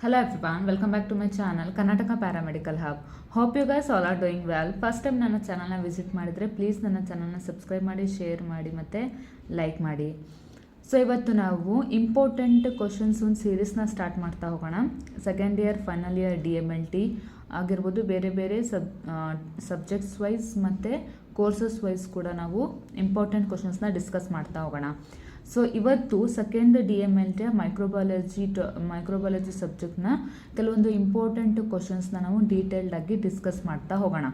Hello everyone, welcome back to my channel Karnataka Paramedical Hub. Hope you guys all are doing well. First time ನನ್ನ ಚಾನಲ್ನ visit ಮಾಡಿದರೆ please ನನ್ನ ಚಾನಲ್ನ subscribe ಮಾಡಿ, share ಮಾಡಿ ಮತ್ತು ಲೈಕ್ ಮಾಡಿ. ಸೊ ಇವತ್ತು ನಾವು ಇಂಪಾರ್ಟೆಂಟ್ ಕ್ವಶನ್ಸ್ ಒಂದು ಸೀರೀಸ್ನ ಸ್ಟಾರ್ಟ್ ಮಾಡ್ತಾ ಹೋಗೋಣ. Second year, final year DMLT ಆಗಿರ್ಬೋದು, ಬೇರೆ ಬೇರೆ ಸಬ್ಜೆಕ್ಟ್ಸ್ ವೈಸ್ ಮತ್ತು ಕೋರ್ಸಸ್ ವೈಸ್ ಕೂಡ ನಾವು ಇಂಪಾರ್ಟೆಂಟ್ ಕ್ವಶನ್ಸ್ನ ಡಿಸ್ಕಸ್ ಮಾಡ್ತಾ ಹೋಗೋಣ. ಸೊ ಇವತ್ತು ಸೆಕೆಂಡ್ DMLT ಮೈಕ್ರೋಬಯಾಲಜಿ ಸಬ್ಜೆಕ್ಟ್ನ ಕೆಲವೊಂದು ಇಂಪಾರ್ಟೆಂಟ್ ಕ್ವಶನ್ಸ್ನ ನಾವು ಡೀಟೇಲ್ಡಾಗಿ ಡಿಸ್ಕಸ್ ಮಾಡ್ತಾ ಹೋಗೋಣ.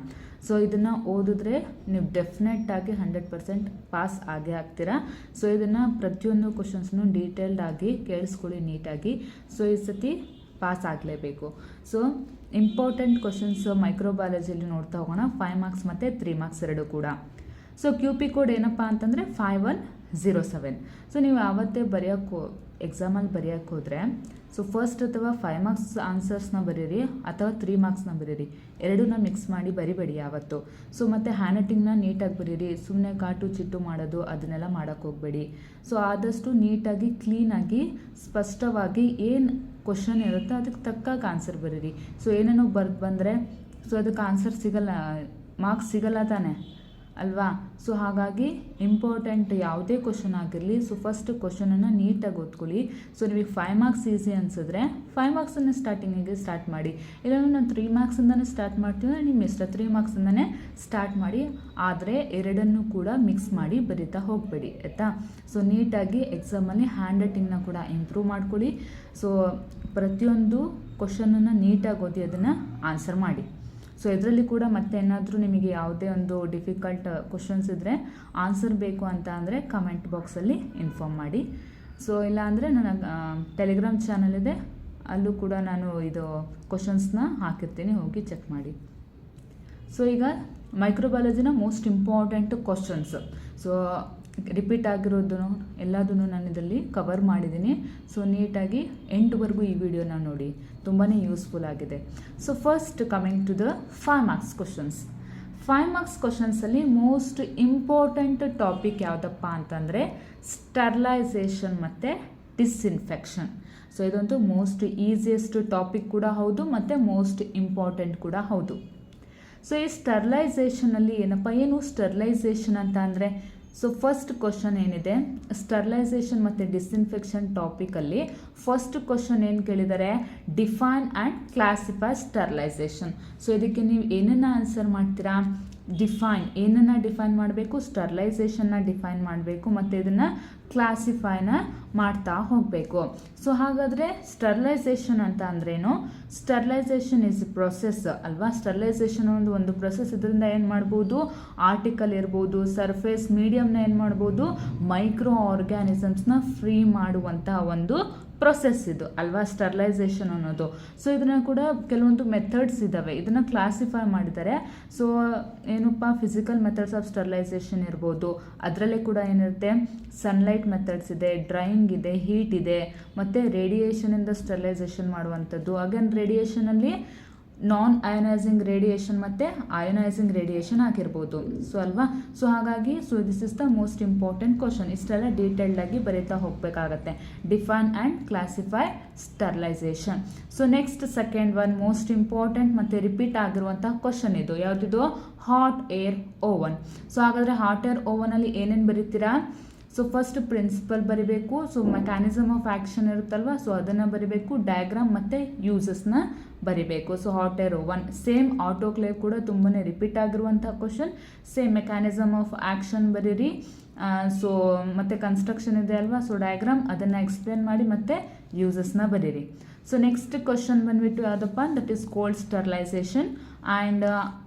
ಸೊ ಇದನ್ನು ಓದಿದ್ರೆ ನೀವು ಡೆಫಿನೆಟ್ಟಾಗಿ 100% ಪಾಸ್ ಆಗೇ ಆಗ್ತೀರಾ. ಸೊ ಇದನ್ನು ಪ್ರತಿಯೊಂದು ಕ್ವಶನ್ಸ್ನು ಡೀಟೇಲ್ಡಾಗಿ ಕೇಳಿಸ್ಕೊಳ್ಳಿ ನೀಟಾಗಿ. ಸೊ ಈ ಸತಿ ಪಾಸ್ ಆಗಲೇಬೇಕು. ಸೊ ಇಂಪಾರ್ಟೆಂಟ್ ಕ್ವಶನ್ಸ್ ಮೈಕ್ರೋಬಯಾಲಜಿಯಲ್ಲಿ ನೋಡ್ತಾ ಹೋಗೋಣ. 5 ಮಾರ್ಕ್ಸ್ ಮತ್ತು 3 ಮಾರ್ಕ್ಸ್ ಎರಡು ಕೂಡ. ಸೊ QP ಕೋಡ್ ಏನಪ್ಪ ಅಂತಂದರೆ 5107. ಸೊ ನೀವು ಆವತ್ತೇ ಎಕ್ಸಾಮಲ್ಲಿ ಬರೆಯೋಕ್ಕೆ ಹೋದರೆ ಸೊ ಫಸ್ಟ್ ಅಥವಾ 5 ಮಾರ್ಕ್ಸ್ ಆನ್ಸರ್ಸ್ನ ಬರೀರಿ ಅಥವಾ 3 ಮಾರ್ಕ್ಸ್ನ ಬರೀರಿ, ಎರಡನ್ನ ಮಿಕ್ಸ್ ಮಾಡಿ ಬರಿಬೇಡಿ ಯಾವತ್ತು. ಸೊ ಮತ್ತು ಹ್ಯಾಂಡ್ ರೈಟಿಂಗ್ನ ನೀಟಾಗಿ ಬರೀರಿ, ಸುಮ್ಮನೆ ಕಾಟು ಚಿಟ್ಟು ಮಾಡೋದು ಅದನ್ನೆಲ್ಲ ಮಾಡೋಕ್ಕೆ ಹೋಗಬೇಡಿ. ಸೊ ಆದಷ್ಟು ನೀಟಾಗಿ ಕ್ಲೀನಾಗಿ ಸ್ಪಷ್ಟವಾಗಿ ಏನು ಕ್ವಶನ್ ಇರುತ್ತೋ ಅದಕ್ಕೆ ತಕ್ಕಾಗ ಆನ್ಸರ್ ಬರೀರಿ. ಸೊ ಏನೇನೋ ಬಂದರೆ ಸೊ ಅದಕ್ಕೆ ಆನ್ಸರ್ ಸಿಗಲ್ಲ, ಮಾರ್ಕ್ಸ್ ಸಿಗಲ್ಲ ತಾನೆ ಅಲ್ವಾ. ಸೊ ಹಾಗಾಗಿ ಇಂಪಾರ್ಟೆಂಟ್ ಯಾವುದೇ ಕ್ವಶನ್ ಆಗಿರಲಿ, ಸೊ ಫಸ್ಟ್ ಕ್ವಶನನ್ನು ನೀಟಾಗಿ ಓದ್ಕೊಳ್ಳಿ. ಸೊ ನಿಮಗೆ 5 ಮಾರ್ಕ್ಸ್ ಈಸಿ ಅನಿಸಿದ್ರೆ 5 ಮಾರ್ಕ್ಸನ್ನು ಸ್ಟಾರ್ಟಿಂಗಿಗೆ ಸ್ಟಾರ್ಟ್ ಮಾಡಿ. ಇಲ್ಲಾಂದ್ರೆ ನಾನು 3 ಮಾರ್ಕ್ಸಿಂದನೇ ಸ್ಟಾರ್ಟ್ ಮಾಡ್ತೀವಿ, ನಿಮ್ಮ ಇಷ್ಟ 3 ಮಾರ್ಕ್ಸಿಂದನೇ ಸ್ಟಾರ್ಟ್ ಮಾಡಿ. ಆದರೆ ಎರಡನ್ನೂ ಕೂಡ ಮಿಕ್ಸ್ ಮಾಡಿ ಬರೀತಾ ಹೋಗಬೇಡಿ ಆಯಿತಾ. ಸೊ ನೀಟಾಗಿ ಎಕ್ಸಾಮಲ್ಲಿ ಹ್ಯಾಂಡ್ ರೈಟಿಂಗ್ನ ಕೂಡ ಇಂಪ್ರೂವ್ ಮಾಡ್ಕೊಳ್ಳಿ. ಸೊ ಪ್ರತಿಯೊಂದು ಕ್ವಶನನ್ನು ನೀಟಾಗಿ ಓದಿ ಅದನ್ನು ಆನ್ಸರ್ ಮಾಡಿ. ಸೊ ಇದರಲ್ಲಿ ಕೂಡ ಮತ್ತೆ ಏನಾದರೂ ನಿಮಗೆ ಯಾವುದೇ ಒಂದು ಡಿಫಿಕಲ್ಟ್ ಕ್ವಶನ್ಸ್ ಇದ್ದರೆ ಆನ್ಸರ್ ಬೇಕು ಅಂತ ಅಂದರೆ ಕಮೆಂಟ್ ಬಾಕ್ಸಲ್ಲಿ ಇನ್ಫಾರ್ಮ್ ಮಾಡಿ. ಸೊ ಇಲ್ಲ ಅಂದರೆ ನನ್ನ ಟೆಲಿಗ್ರಾಮ್ ಚಾನಲ್ ಇದೆ, ಅಲ್ಲೂ ಕೂಡ ನಾನು ಇದು ಕ್ವಶನ್ಸ್ನ ಹಾಕಿರ್ತೀನಿ, ಹೋಗಿ ಚೆಕ್ ಮಾಡಿ. ಸೊ ಈಗ ಮೈಕ್ರೋಬಯಾಲಜಿನ most important questions so repeat ಆಗಿರೋದು ಎಲ್ಲದನ್ನು ನಾನು ಇದರಲ್ಲಿ ಕವರ್ ಮಾಡಿದ್ದೀನಿ. ಸೊ ನೀಟಾಗಿ ಎಂಟುವರೆಗೂ ಈ ವಿಡಿಯೋನ ನೋಡಿ, ತುಂಬಾ ಯೂಸ್ಫುಲ್ ಆಗಿದೆ. So first coming to the 5 marks questions. 5 marks ಕ್ವಶನ್ಸಲ್ಲಿ ಮೋಸ್ಟ್ ಇಂಪಾರ್ಟೆಂಟ್ ಟಾಪಿಕ್ ಯಾವುದಪ್ಪ ಅಂತಂದರೆ ಸ್ಟರ್ಲೈಸೇಷನ್ ಮತ್ತು ಡಿಸ್ಇನ್ಫೆಕ್ಷನ್. ಸೊ ಇದಂತೂ ಮೋಸ್ಟ್ ಈಸಿಯೆಸ್ಟ್ ಟಾಪಿಕ್ ಕೂಡ ಹೌದು ಮತ್ತು ಮೋಸ್ಟ್ ಇಂಪಾರ್ಟೆಂಟ್ ಕೂಡ ಹೌದು. ಸೊ ಈ ಸ್ಟರ್ಲೈಸೇಷನಲ್ಲಿ ಏನು ಸ್ಟರ್ಲೈಸೇಷನ್ ಅಂತ ಅಂದರೆ, ಸೊ ಫಸ್ಟ್ ಕ್ವಶನ್ ಏನಿದೆ ಸ್ಟರ್ಲೈಸೇಷನ್ ಮತ್ತು ಡಿಸ್ಇನ್ಫೆಕ್ಷನ್ ಟಾಪಿಕಲ್ಲಿ ಫಸ್ಟ್ ಕ್ವಶನ್ ಏನು ಕೇಳಿದ್ದಾರೆ, define and classify sterilisation. So ಇದಕ್ಕೆ ನೀವು ಏನನ್ನು ಆನ್ಸರ್ ಮಾಡ್ತೀರಾ, ಏನನ್ನು ಡಿಫೈನ್ ಮಾಡಬೇಕು, ಸ್ಟರ್ಲೈಸೇಷನ್ನ ಡಿಫೈನ್ ಮಾಡಬೇಕು ಮತ್ತು ಇದನ್ನು ಕ್ಲಾಸಿಫೈನ ಮಾಡ್ತಾ ಹೋಗಬೇಕು. ಸೊ ಹಾಗಾದರೆ ಸ್ಟರ್ಲೈಸೇಷನ್ ಅಂತ ಅಂದ್ರೇನು, ಸ್ಟರ್ಲೈಸೇಷನ್ ಇಸ್ ಪ್ರೊಸೆಸ್ ಅಲ್ವಾ. ಸ್ಟರ್ಲೈಸೇಷನ್ ಒಂದು ಪ್ರೊಸೆಸ್. ಇದರಿಂದ ಏನು ಮಾಡ್ಬೋದು, ಆರ್ಟಿಕಲ್ ಇರ್ಬೋದು, ಸರ್ಫೇಸ್ ಮೀಡಿಯಮ್ನ ಏನು ಮಾಡ್ಬೋದು, ಮೈಕ್ರೋ ಆರ್ಗ್ಯಾನಿಸಮ್ಸ್ನ ಫ್ರೀ ಮಾಡುವಂತಹ ಒಂದು ಪ್ರೊಸೆಸ್ ಇದು ಅಲ್ವಾ ಸ್ಟರ್ಲೈಸೇಷನ್ ಅನ್ನೋದು. ಸೊ ಇದನ್ನು ಕೂಡ ಕೆಲವೊಂದು ಮೆಥಡ್ಸ್ ಇದ್ದಾವೆ, ಇದನ್ನು ಕ್ಲಾಸಿಫೈ ಮಾಡಿದ್ದಾರೆ. ಸೊ ಏನಪ್ಪ, ಫಿಸಿಕಲ್ ಮೆಥಡ್ಸ್ ಆಫ್ ಸ್ಟರ್ಲೈಸೇಷನ್ ಇರ್ಬೋದು, ಅದರಲ್ಲೇ ಕೂಡ ಏನಿರುತ್ತೆ ಸನ್ಲೈಟ್ ಮೆಥಡ್ಸ್ ಇದೆ, ಡ್ರೈಯಿಂಗ್ ಇದೆ, ಹೀಟ್ ಇದೆ, ಮತ್ತು ರೇಡಿಯೇಷನಿಂದ ಸ್ಟರ್ಲೈಸೇಷನ್ ಮಾಡುವಂಥದ್ದು. ಅಗೇನ್ ರೇಡಿಯೇಷನಲ್ಲಿ ನಾನ್ ಅಯನೈಸಿಂಗ್ ರೇಡಿಯೇಷನ್ ಮತ್ತು ಅಯನೈಸಿಂಗ್ ರೇಡಿಯೇಷನ್ ಆಗಿರ್ಬೋದು. ಸೊ ಅಲ್ವಾ. ಸೊ ಹಾಗಾಗಿ this is the most important question. ಇಷ್ಟೆಲ್ಲ ಡೀಟೇಲ್ಡಾಗಿ ಬರೀತಾ ಹೋಗಬೇಕಾಗತ್ತೆ. Define and classify sterilisation. So next second one most important ಮತ್ತು ರಿಪೀಟ್ ಆಗಿರುವಂಥ ಕ್ವಶನ್ ಇದು ಯಾವುದಿದು, ಹಾಟ್ ಏರ್ ಓವನ್. ಸೊ ಹಾಗಾದರೆ ಹಾಟ್ ಏರ್ ಓವನಲ್ಲಿ ಏನೇನು ಬರೀತೀರಾ, ಸೊ ಫಸ್ಟ್ ಪ್ರಿನ್ಸಿಪಲ್ ಬರಿಬೇಕು, ಸೊ ಮೆಕ್ಯಾನಿಸಮ್ ಆಫ್ ಆ್ಯಕ್ಷನ್ ಇರುತ್ತಲ್ವ, ಸೊ ಅದನ್ನು ಬರಿಬೇಕು, ಡಯಾಗ್ರಾಮ್ ಮತ್ತು ಯೂಸಸ್ನ ಬರಿಬೇಕು. So hot air oven same autoclave ಕೂಡ ತುಂಬಾ ರಿಪೀಟ್ ಆಗಿರುವಂಥ question. Same mechanism of action ಬರೀರಿ. ಸೊ ಮತ್ತು ಕನ್ಸ್ಟ್ರಕ್ಷನ್ ಇದೆ ಅಲ್ವಾ, ಸೊ ಡಯಾಗ್ರಾಮ್ ಅದನ್ನು ಎಕ್ಸ್ಪ್ಲೇನ್ ಮಾಡಿ ಮತ್ತು ಯೂಸಸ್ನ ಬರೀರಿ. ಸೊ ನೆಕ್ಸ್ಟ್ ಕ್ವಶನ್ ಬಂದುಬಿಟ್ಟು ಯಾವುದಪ್ಪ, that is cold sterilisation and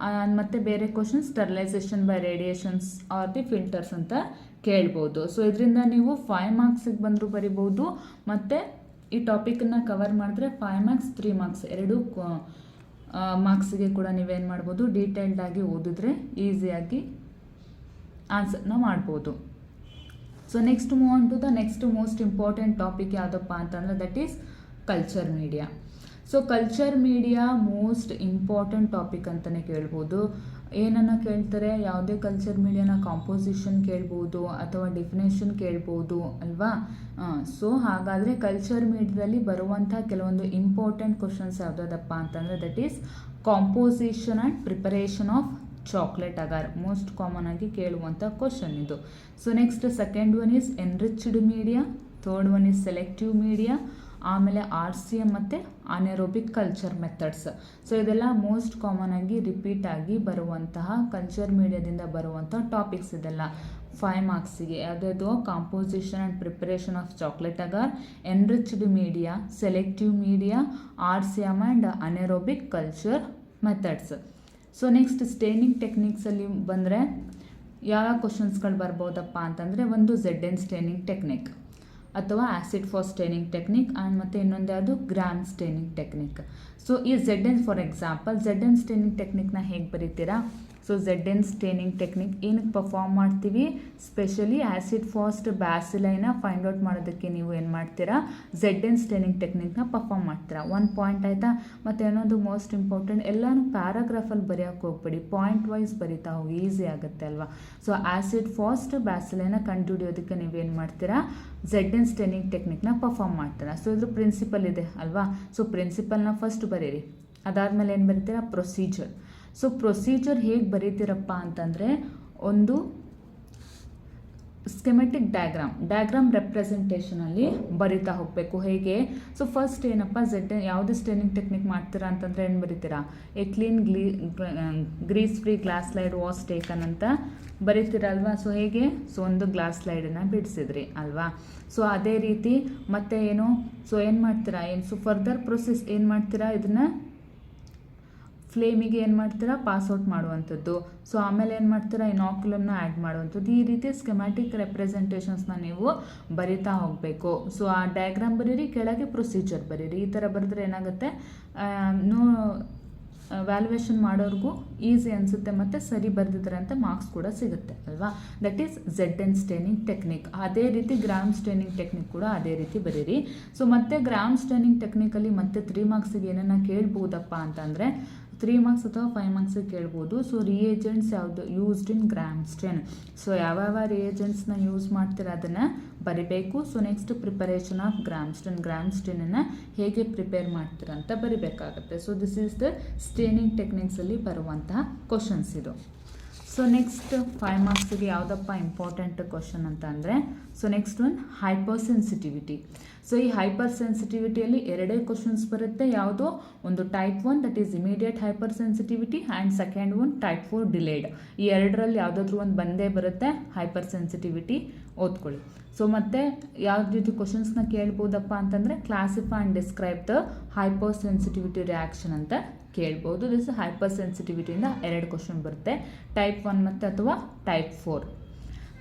ಮತ್ತು ಬೇರೆ question sterilisation by radiations R the filters ಅಂತ ಕೇಳ್ಬೋದು. ಸೊ ಇದರಿಂದ ನೀವು 5 ಮಾರ್ಕ್ಸಿಗೆ ಬಂದರೂ ಬರಿಬೋದು ಮತ್ತು ಈ ಟಾಪಿಕನ್ನು ಕವರ್ ಮಾಡಿದ್ರೆ 5 ಮಾರ್ಕ್ಸ್ 3 ಮಾರ್ಕ್ಸ್ ಎರಡೂ ಮಾರ್ಕ್ಸಿಗೆ ಕೂಡ ನೀವೇನು ಮಾಡ್ಬೋದು, ಡೀಟೇಲ್ಡಾಗಿ ಓದಿದ್ರೆ ಈಸಿಯಾಗಿ ಆನ್ಸರ್ನ ಮಾಡ್ಬೋದು. So next move on to the next most important topic ಯಾವುದಪ್ಪ ಅಂತಂದರೆ that is culture media. So culture media most important topic ಅಂತಲೇ ಕೇಳ್ಬೋದು. ಏನನ್ನು ಕೇಳ್ತಾರೆ, ಯಾವುದೇ ಕಲ್ಚರ್ ಮೀಡಿಯಾನ ಕಾಂಪೋಸಿಷನ್ ಕೇಳ್ಬೋದು ಅಥವಾ ಡೆಫಿನೇಷನ್ ಕೇಳ್ಬೋದು ಅಲ್ವಾ. ಸೊ ಹಾಗಾದರೆ ಕಲ್ಚರ್ ಮೀಡಿಯಾದಲ್ಲಿ ಬರುವಂಥ ಕೆಲವೊಂದು ಇಂಪಾರ್ಟೆಂಟ್ ಕ್ವಶನ್ಸ್ ಯಾವುದಪ್ಪ ಅಂತಂದರೆ that is composition and preparation of chocolate agar. Most common ಆಗಿ ಕೇಳುವಂಥ ಕ್ವಶನ್ ಇದು. So next second one is enriched media, third one is selective media, ಆಮೇಲೆ RCM ಮತ್ತು ಅನೆರೋಬಿಕ್ ಕಲ್ಚರ್ ಮೆಥಡ್ಸ್. ಸೊ ಇದೆಲ್ಲ ಮೋಸ್ಟ್ ಕಾಮನ್ ಆಗಿ repeat ಆಗಿ ಬರುವಂತಹ ಕಲ್ಚರ್ ಮೀಡಿಯಾದಿಂದ ಬರುವಂಥ ಟಾಪಿಕ್ಸ್. ಇದೆಲ್ಲ 5 ಮಾರ್ಕ್ಸಿಗೆ ಯಾವುದಾದ್ರು composition and preparation of chocolate agar, enriched media, selective media, RCM and anaerobic culture methods. So next staining ಟೆಕ್ನಿಕ್ಸಲ್ಲಿ ಬಂದರೆ ಯಾವ ಕ್ವಶನ್ಸ್ಗಳು ಬರ್ಬೋದಪ್ಪ ಅಂತಂದರೆ ಒಂದು ZN ಸ್ಟೇನಿಂಗ್ ಟೆಕ್ನಿಕ್ ಅಥವಾ ಆ್ಯಸಿಡ್ ಫಾರ್ ಸ್ಟೇನಿಂಗ್ ಟೆಕ್ನಿಕ್ ಆ್ಯಂಡ್ ಮತ್ತು ಇನ್ನೊಂದು ಯಾವುದು ಗ್ರಾಮ್ ಸ್ಟೇನಿಂಗ್ ಟೆಕ್ನಿಕ್. ಸೊ ಈ ZN for example ZN staining ಟೆಕ್ನಿಕ್ನ ಹೇಗೆ ಬರೀತೀರಾ? ಸೊ ZN ಸ್ಟೇನಿಂಗ್ ಟೆಕ್ನಿಕ್ ಏನಕ್ಕೆ ಪರ್ಫಾರ್ಮ್ ಮಾಡ್ತೀವಿ? ಸ್ಪೆಷಲಿ ಆ್ಯಸಿಡ್ ಫಾಸ್ಟ್ ಬ್ಯಾಸಿಲೈನ ಫೈಂಡ್ ಔಟ್ ಮಾಡೋದಕ್ಕೆ ನೀವು ಏನು ಮಾಡ್ತೀರಾ? ZN ಸ್ಟೇನಿಂಗ್ ಟೆಕ್ನಿಕ್ನ ಪರ್ಫಾರ್ಮ್ ಮಾಡ್ತೀರಾ. ಒಂದು ಪಾಯಿಂಟ್ ಆಯಿತಾ? ಮತ್ತು ಇನ್ನೊಂದು ಮೋಸ್ಟ್ ಇಂಪಾರ್ಟೆಂಟ್, ಎಲ್ಲನೂ ಪ್ಯಾರಾಗ್ರಾಫಲ್ಲಿ ಬರೆಯೋಕ್ಕೆ ಹೋಗ್ಬೇಡಿ, ಪಾಯಿಂಟ್ ವೈಸ್ ಬರಿತಾ ಹೋಗಿ, ಈಸಿ ಆಗುತ್ತೆ ಅಲ್ವಾ. ಸೊ ಆ್ಯಸಿಡ್ ಫಾಸ್ಟ್ ಬ್ಯಾಸಿಲೈನ ಕಂಡುಹಿಡಿಯೋದಕ್ಕೆ ನೀವೇನು ಮಾಡ್ತೀರಾ? ZN ಸ್ಟೇನಿಂಗ್ ಟೆಕ್ನಿಕ್ನ ಪರ್ಫಾರ್ಮ್ ಮಾಡ್ತೀರಾ. ಸೊ ಇದ್ರ ಪ್ರಿನ್ಸಿಪಲ್ ಇದೆ ಅಲ್ವಾ. ಸೊ ಪ್ರಿನ್ಸಿಪಲ್ನ ಫಸ್ಟ್ ಬರೀರಿ, ಅದಾದಮೇಲೆ ಏನು ಬರೀತೀರಾ? ಪ್ರೊಸೀಜರ್. ಸೊ ಪ್ರೊಸೀಜರ್ ಹೇಗೆ ಬರೀತೀರಪ್ಪ ಅಂತಂದರೆ ಒಂದು ಸ್ಕೆಮೆಟಿಕ್ ಡಯಾಗ್ರಾಮ್ ರೆಪ್ರೆಸೆಂಟೇಷನಲ್ಲಿ ಬರಿತಾ ಹೋಗಬೇಕು. ಹೇಗೆ? ಸೊ ಫಸ್ಟ್ ಏನಪ್ಪ ZN ಯಾವುದೇ ಸ್ಟೇನಿಂಗ್ ಟೆಕ್ನಿಕ್ ಮಾಡ್ತೀರಾ ಅಂತಂದರೆ ಏನು ಬರಿತೀರಾ? A clean grease free glass slide was taken ಅಂತ ಬರಿತೀರಲ್ವಾ. ಸೊ ಹೇಗೆ? ಸೊ ಒಂದು ಗ್ಲಾಸ್ ಸ್ಲೈಡನ್ನು ಬಿಡಿಸಿದ್ರಿ ಅಲ್ವಾ. ಸೊ ಅದೇ ರೀತಿ ಮತ್ತೆ ಏನು? ಸೊ ಏನು ಮಾಡ್ತೀರಾ? ಸೊ ಫರ್ದರ್ ಪ್ರೊಸೆಸ್ ಏನು ಮಾಡ್ತೀರಾ? ಇದನ್ನು ಫ್ಲೇಮಿಗೆ ಏನು ಮಾಡ್ತೀರಾ? ಪಾಸ್ಔಟ್ ಮಾಡುವಂಥದ್ದು. ಸೊ ಆಮೇಲೆ ಏನು ಮಾಡ್ತೀರಾ? ಇನಾಕ್ಯುಲಮ್ನ ಆ್ಯಡ್ ಮಾಡುವಂಥದ್ದು. ಈ ರೀತಿ ಸ್ಕೆಮ್ಯಾಟಿಕ್ ರೆಪ್ರೆಸೆಂಟೇಷನ್ಸ್ನ ನೀವು ಬರಿತಾ ಹೋಗಬೇಕು. ಸೊ ಆ ಡಯಾಗ್ರಾಮ್ ಬರೀರಿ, ಕೆಳಗೆ ಪ್ರೊಸೀಜರ್ ಬರೀರಿ. ಈ ಥರ ಬರೆದ್ರೆ ಏನಾಗುತ್ತೆ, ವ್ಯಾಲ್ಯುವೇಷನ್ ಮಾಡೋರಿಗೂ ಈಸಿ ಅನಿಸುತ್ತೆ ಮತ್ತು ಸರಿ ಬರೆದಿದ್ದಾರೆ ಅಂತ ಮಾರ್ಕ್ಸ್ ಕೂಡ ಸಿಗುತ್ತೆ ಅಲ್ವಾ. That is ZN staining technique. ಅದೇ ರೀತಿ ಗ್ರಾಮ್ ಸ್ಟೇನಿಂಗ್ ಟೆಕ್ನಿಕ್ ಕೂಡ ಅದೇ ರೀತಿ ಬರೀರಿ. ಸೊ ಮತ್ತೆ ಗ್ರಾಮ್ ಸ್ಟೇನಿಂಗ್ ಟೆಕ್ನಿಕಲ್ಲಿ ಮತ್ತೆ 3 ಮಾರ್ಕ್ಸಿಗೆ ಏನನ್ನ ಕೇಳ್ಬೋದಪ್ಪ ಅಂತಂದರೆ 3 ಮಾರ್ಕ್ಸ್ ಅಥವಾ 5 ಮಾರ್ಕ್ಸಿಗೆ ಕೇಳ್ಬೋದು. ಸೊ ರಿಯೇಜೆಂಟ್ಸ್ ಯಾವುದು used in Gram stain. So ಯಾವ್ಯಾವ ರಿಯೇಜೆಂಟ್ಸ್ನ ಯೂಸ್ ಮಾಡ್ತೀರ ಅದನ್ನು ಬರಿಬೇಕು. So next preparation of Gram ಸ್ಟೇನನ್ನು ಹೇಗೆ ಪ್ರಿಪೇರ್ ಮಾಡ್ತೀರ ಅಂತ ಬರಿಬೇಕಾಗುತ್ತೆ. So this is the staining ಟೆಕ್ನಿಕ್ಸಲ್ಲಿ ಬರುವಂತಹ ಕ್ವಶನ್ಸ್ ಇದು. ಸೊ ನೆಕ್ಸ್ಟ್ 5 ಮಾರ್ಕ್ಸಿಗೆ ಯಾವುದಪ್ಪ ಇಂಪಾರ್ಟೆಂಟ್ ಕ್ವಶನ್ ಅಂತ ಅಂದರೆ, so next one hypersensitivity. So ಈ ಹೈಪರ್ ಸೆನ್ಸಿಟಿವಿಟಿಯಲ್ಲಿ 2 ಕ್ವಶನ್ಸ್ ಬರುತ್ತೆ. ಯಾವುದೋ ಒಂದು type 1 that is immediate hypersensitivity and second one type 4 delayed. ಈ 2ರಲ್ಲಿ ಯಾವುದಾದ್ರೂ ಒಂದು ಬಂದೇ ಬರುತ್ತೆ ಹೈಪರ್ ಸೆನ್ಸಿಟಿವಿಟಿ, ಓದ್ಕೊಳ್ಳಿ. ಸೊ ಮತ್ತೆ ಯಾವ ರೀತಿ ಕ್ವಶನ್ಸ್ನ ಕೇಳ್ಬೋದಪ್ಪ ಅಂತಂದರೆ classify and describe the hyper sensitivity reaction ಅಂತ ಕೇಳ್ಬೋದು. ದಿಸ್ ಹೈಪರ್ ಸೆನ್ಸಿಟಿವಿಟಿಯಿಂದ 2 ಕ್ವಶನ್ ಬರುತ್ತೆ, ಟೈಪ್ 1 ಮತ್ತು ಅಥವಾ type 4.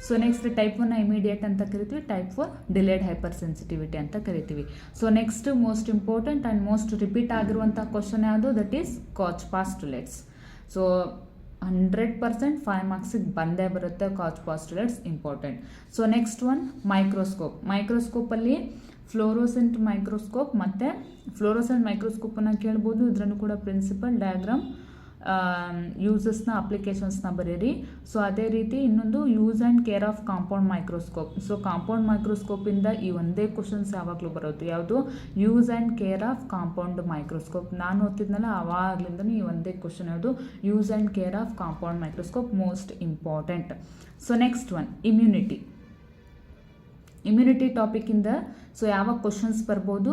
So next type 1 immediate ಅಂತ ಕರಿತೀವಿ, ಟೈಪ್ 4 ಡಿಲೇಡ್ ಹೈಪರ್ ಸೆನ್ಸಿಟಿವಿಟಿ ಅಂತ ಕರಿತೀವಿ. So next most important and most repeat ಆಗಿರುವಂಥ ಕ್ವಶನ್ ಯಾವುದು? That is Koch postulates. So 100% 5 ಮಾರ್ಕ್ಸಿಗೆ ಬಂದೇ ಬರುತ್ತೆ Koch postulates, important. So next one ಮೈಕ್ರೋಸ್ಕೋಪಲ್ಲಿ ಫ್ಲೋರೋಸೆಂಟ್ ಮೈಕ್ರೋಸ್ಕೋಪ್ ಮತ್ತು ಫ್ಲೋರೋಸೆಂಟ್ ಮೈಕ್ರೋಸ್ಕೋಪನ್ನು ಕೇಳ್ಬೋದು. ಇದರಲ್ಲೂ ಕೂಡ ಪ್ರಿನ್ಸಿಪಲ್ ಡಯಾಗ್ರಾಮ್ ಯೂಸಸ್ನ ಅಪ್ಲಿಕೇಶನ್ಸ್ನ ಬರೀರಿ. ಸೊ ಅದೇ ರೀತಿ ಇನ್ನೊಂದು use and care of compound microscope. So compound ಮೈಕ್ರೋಸ್ಕೋಪಿಂದ ಈ ಒಂದೇ ಕ್ವಶನ್ಸ್ ಯಾವಾಗಲೂ ಬರೋದು, ಯಾವುದು? Use and care of compound microscope. ನಾನು ಓದ್ತಿದ್ನಲ್ಲ ಆವಾಗಲಿಂದನೂ ಈ ಒಂದೇ ಕ್ವಶನ್ ಯಾವುದು? Use and care of compound microscope, most important. So next one immunity ಟಾಪಿಕಿಂದ ಸೊ ಯಾವ ಕ್ವಶನ್ಸ್ ಬರ್ಬೋದು?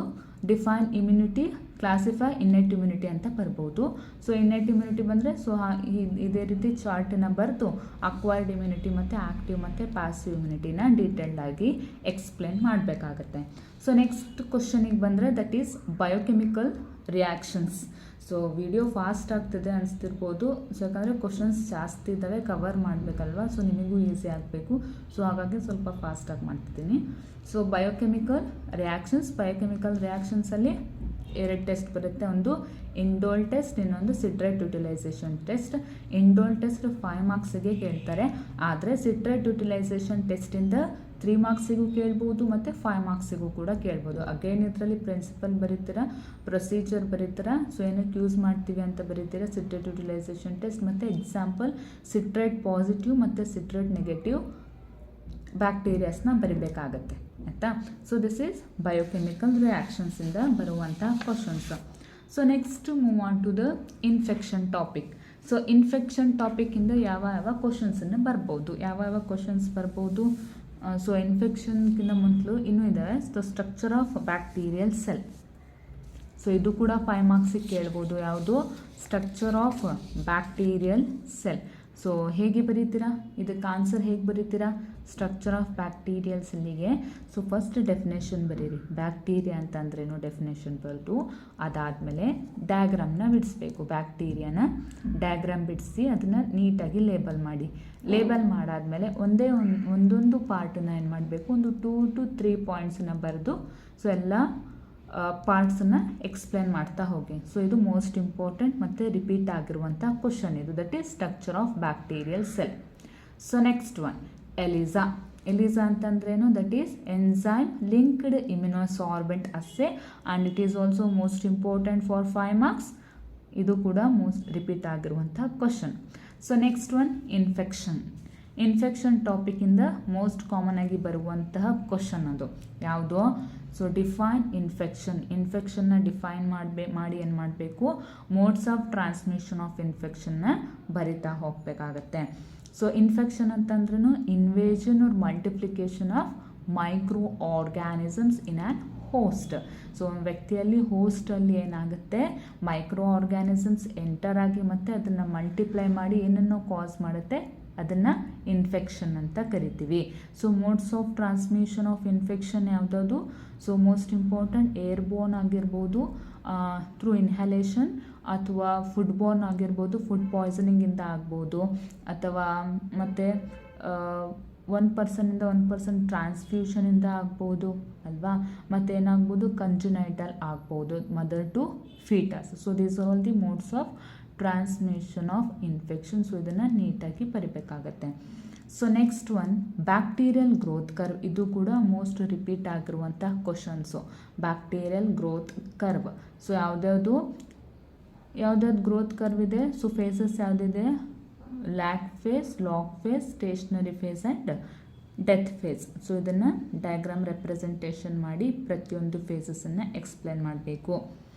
Define immunity, classify innate immunity ಅಂತ ಬರ್ಬೋದು. ಸೊ ಇನ್ನೆಟ್ ಇಮ್ಯುನಿಟಿ ಬಂದರೆ ಸೊ ಇದೇ ರೀತಿ ಚಾರ್ಟನ್ನು ಬರೆದು ಅಕ್ವೈರ್ಡ್ ಇಮ್ಯುನಿಟಿ ಮತ್ತು ಆ್ಯಕ್ಟಿವ್ ಮತ್ತು ಪ್ಯಾಸಿವ್ ಇಮ್ಯುನಿಟಿನ ಡೀಟೇಲ್ಡಾಗಿ ಎಕ್ಸ್ಪ್ಲೇನ್ ಮಾಡಬೇಕಾಗತ್ತೆ. ಸೊ ನೆಕ್ಸ್ಟ್ ಕ್ವಶನಿಗೆ ಬಂದರೆ that is biochemical reactions. So video fast ಆಗ್ತಿದೆ ಅನಿಸ್ತಿರ್ಬೋದು. ಸೊ ಯಾಕಂದರೆ ಕ್ವಶನ್ಸ್ ಜಾಸ್ತಿ ಇದ್ದಾವೆ, ಕವರ್ ಮಾಡಬೇಕಲ್ವ. ಸೊ ನಿಮಗೂ ಈಸಿ ಆಗಬೇಕು. ಸೊ ಹಾಗಾಗಿ ಸ್ವಲ್ಪ ಫಾಸ್ಟಾಗಿ ಮಾಡ್ತಿದ್ದೀನಿ. ಸೊ ಬಯೋಕೆಮಿಕಲ್ ರಿಯಾಕ್ಷನ್ಸಲ್ಲಿ 2 ಟೆಸ್ಟ್ ಬರುತ್ತೆ. ಒಂದು ಇಂಡೋಲ್ ಟೆಸ್ಟ್, ಇನ್ನೊಂದು citrate utilisation test. Indole test 5 ಮಾರ್ಕ್ಸಿಗೆ ಕೇಳ್ತಾರೆ. ಆದರೆ ಸಿಟ್ರೇಟ್ ಯುಟಿಲೈಸೇಷನ್ ಟೆಸ್ಟಿಂದ 3 ಮಾರ್ಕ್ಸಿಗೂ ಕೇಳ್ಬೋದು ಮತ್ತು 5 ಮಾರ್ಕ್ಸಿಗೂ ಕೂಡ ಕೇಳ್ಬೋದು. ಅಗೇನ್ ಇದರಲ್ಲಿ ಪ್ರಿನ್ಸಿಪಲ್ ಬರೀತೀರಾ, ಪ್ರೊಸೀಜರ್ ಬರೀತೀರಾ, ಸೊ ಏನಕ್ಕೆ ಯೂಸ್ ಮಾಡ್ತೀವಿ ಅಂತ ಬರೀತೀರಾ, ಸಿಟ್ರೇಟ್ ಯುಟಿಲೈಸೇಷನ್ ಟೆಸ್ಟ್ ಮತ್ತು ಎಕ್ಸಾಂಪಲ್ ಸಿಟ್ರೇಟ್ ಪಾಸಿಟಿವ್ ಮತ್ತು ಸಿಟ್ರೇಟ್ ನೆಗೆಟಿವ್ ಬ್ಯಾಕ್ಟೀರಿಯಾಸ್ನ ಬರಿಬೇಕಾಗತ್ತೆ ಆಯಿತಾ. ಸೊ ದಿಸ್ ಈಸ್ ಬಯೋಕೆಮಿಕಲ್ ರಿಯಾಕ್ಷನ್ಸಿಂದ ಬರುವಂಥ questions. So next move on to the infection topic. So infection ಟಾಪಿಕಿಂದ ಯಾವ ಕ್ವಶನ್ಸನ್ನು ಬರ್ಬೋದು, ಯಾವ ಕ್ವಶನ್ಸ್ ಬರ್ಬೋದು. ಸೊ ಇನ್ಫೆಕ್ಷನ್ಗಿಂತ ಮೊದಲು ಇನ್ನೂ ಇದ್ದಾವೆ. The structure of bacterial cell. So ಇದು ಕೂಡ 5 ಮಾರ್ಕ್ಸಿಗೆ ಕೇಳ್ಬೋದು. ಯಾವುದು? Structure of bacterial cell. So ಹೇಗೆ ಬರೀತೀರಾ, ಇದಕ್ಕೆ ಆನ್ಸರ್ ಹೇಗೆ ಬರೀತೀರಾ? ಸ್ಟ್ರಕ್ಚರ್ ಆಫ್ ಬ್ಯಾಕ್ಟೀರಿಯಲ್ ಸೆಲ್ಲಿಗೆ ಸೊ ಫಸ್ಟ್ ಡೆಫಿನೇಷನ್ ಬರೀರಿ. ಬ್ಯಾಕ್ಟೀರಿಯಾ ಅಂತಂದ್ರೇನು ಡೆಫಿನೇಷನ್ ಬರೆದು ಅದಾದಮೇಲೆ ಡಯಾಗ್ರಾಮ್ನ ಬಿಡಿಸ್ಬೇಕು. ಬ್ಯಾಕ್ಟೀರಿಯಾನ ಡಯಾಗ್ರಾಮ್ ಬಿಡಿಸಿ ಅದನ್ನು ನೀಟಾಗಿ ಲೇಬಲ್ ಮಾಡಿ. ಲೇಬಲ್ ಮಾಡಾದಮೇಲೆ ಒಂದೊಂದು ಪಾರ್ಟನ್ನ ಏನು ಮಾಡಬೇಕು, ಒಂದು 2 to 3 ಪಾಯಿಂಟ್ಸನ್ನ ಬರೆದು ಸೊ ಎಲ್ಲ ಪಾರ್ಟ್ಸನ್ನು ಎಕ್ಸ್ಪ್ಲೇನ್ ಮಾಡ್ತಾ ಹೋಗಿ. ಸೊ ಇದು ಮೋಸ್ಟ್ ಇಂಪಾರ್ಟೆಂಟ್ ಮತ್ತು ರಿಪೀಟ್ ಆಗಿರುವಂಥ ಕ್ವಶನ್ ಇದು. That is structure of bacterial cell. So next one ELISA. ELISA ಅಂತಂದ್ರೇನು? That is enzyme linked immunosorbent assay and it is also most important for 5 marks. ಇದು ಕೂಡ most repeat ಆಗಿರುವಂಥ question. So next one infection. Infection ಟಾಪಿಕಿಂದ most common ಆಗಿ ಬರುವಂತಹ question ಅದು ಯಾವುದು? So define infection. ಇನ್ಫೆಕ್ಷನ್ನ ಡಿಫೈನ್ ಮಾಡಿ ಏನು ಮಾಡಬೇಕು, ಮೋಡ್ಸ್ ಆಫ್ ಟ್ರಾನ್ಸ್ಮಿಷನ್ ಆಫ್ ಇನ್ಫೆಕ್ಷನ್ನ ಬರಿತಾ ಹೋಗಬೇಕಾಗತ್ತೆ. ಸೊ ಇನ್ಫೆಕ್ಷನ್ ಅಂತಂದ್ರೂ invasion or multiplication of microorganisms in an host. So ವ್ಯಕ್ತಿಯಲ್ಲಿ ಹೋಸ್ಟಲ್ಲಿ ಏನಾಗುತ್ತೆ, ಮೈಕ್ರೋ ಆರ್ಗ್ಯಾನಿಸಮ್ಸ್ ಎಂಟರ್ ಆಗಿ ಮತ್ತು ಅದನ್ನು ಮಲ್ಟಿಪ್ಲೈ ಮಾಡಿ ಏನನ್ನು ಕಾಸ್ ಮಾಡುತ್ತೆ, ಅದನ್ನು ಇನ್ಫೆಕ್ಷನ್ ಅಂತ ಕರಿತೀವಿ. So modes of transmission of infection ಯಾವುದಾದ್ರು? ಸೊ ಮೋಸ್ಟ್ ಇಂಪಾರ್ಟೆಂಟ್ ಏರ್ಬೋರ್ನ್ ಆಗಿರ್ಬೋದು, ಥ್ರೂ ಇನ್ಹಲೇಷನ್, ಅಥವಾ ಫುಡ್ಬೋರ್ನ್ ಆಗಿರ್ಬೋದು, ಫುಡ್ ಪಾಯ್ಸನಿಂಗಿಂದ ಆಗ್ಬೋದು, ಅಥವಾ ಮತ್ತು 1 ಪರ್ಸನಿಂದ 1 ಪರ್ಸನ್ ಟ್ರಾನ್ಸ್ಫ್ಯೂಷನಿಂದ ಆಗ್ಬೋದು ಅಲ್ವಾ. ಮತ್ತು ಏನಾಗ್ಬೋದು, ಕಂಜುನೈಟಲ್ ಆಗ್ಬೋದು, mother to foetus. So these are all the modes of transmission of infection. So ಇದನ್ನು ನೀಟಾಗಿ ಬರಿಬೇಕಾಗತ್ತೆ. So next one bacterial growth curve. ಇದು ಕೂಡ ಮೋಸ್ಟ್ ರಿಪೀಟ್ ಆಗಿರುವಂಥ questions. Bacterial growth curve. So ಯಾವ್ದಾವ್ದು ಗ್ರೋತ್ ಕರ್ವ್ ಇದೆ? ಸೊ ಫೇಸಸ್ ಯಾವುದಿದೆ? Lag phase, log phase, stationary phase and death phase. So ಇದನ್ನು ಡಯಾಗ್ರಾಮ್ ರೆಪ್ರೆಸೆಂಟೇಷನ್ ಮಾಡಿ ಪ್ರತಿಯೊಂದು ಫೇಸಸನ್ನು ಎಕ್ಸ್ಪ್ಲೇನ್ ಮಾಡಬೇಕು.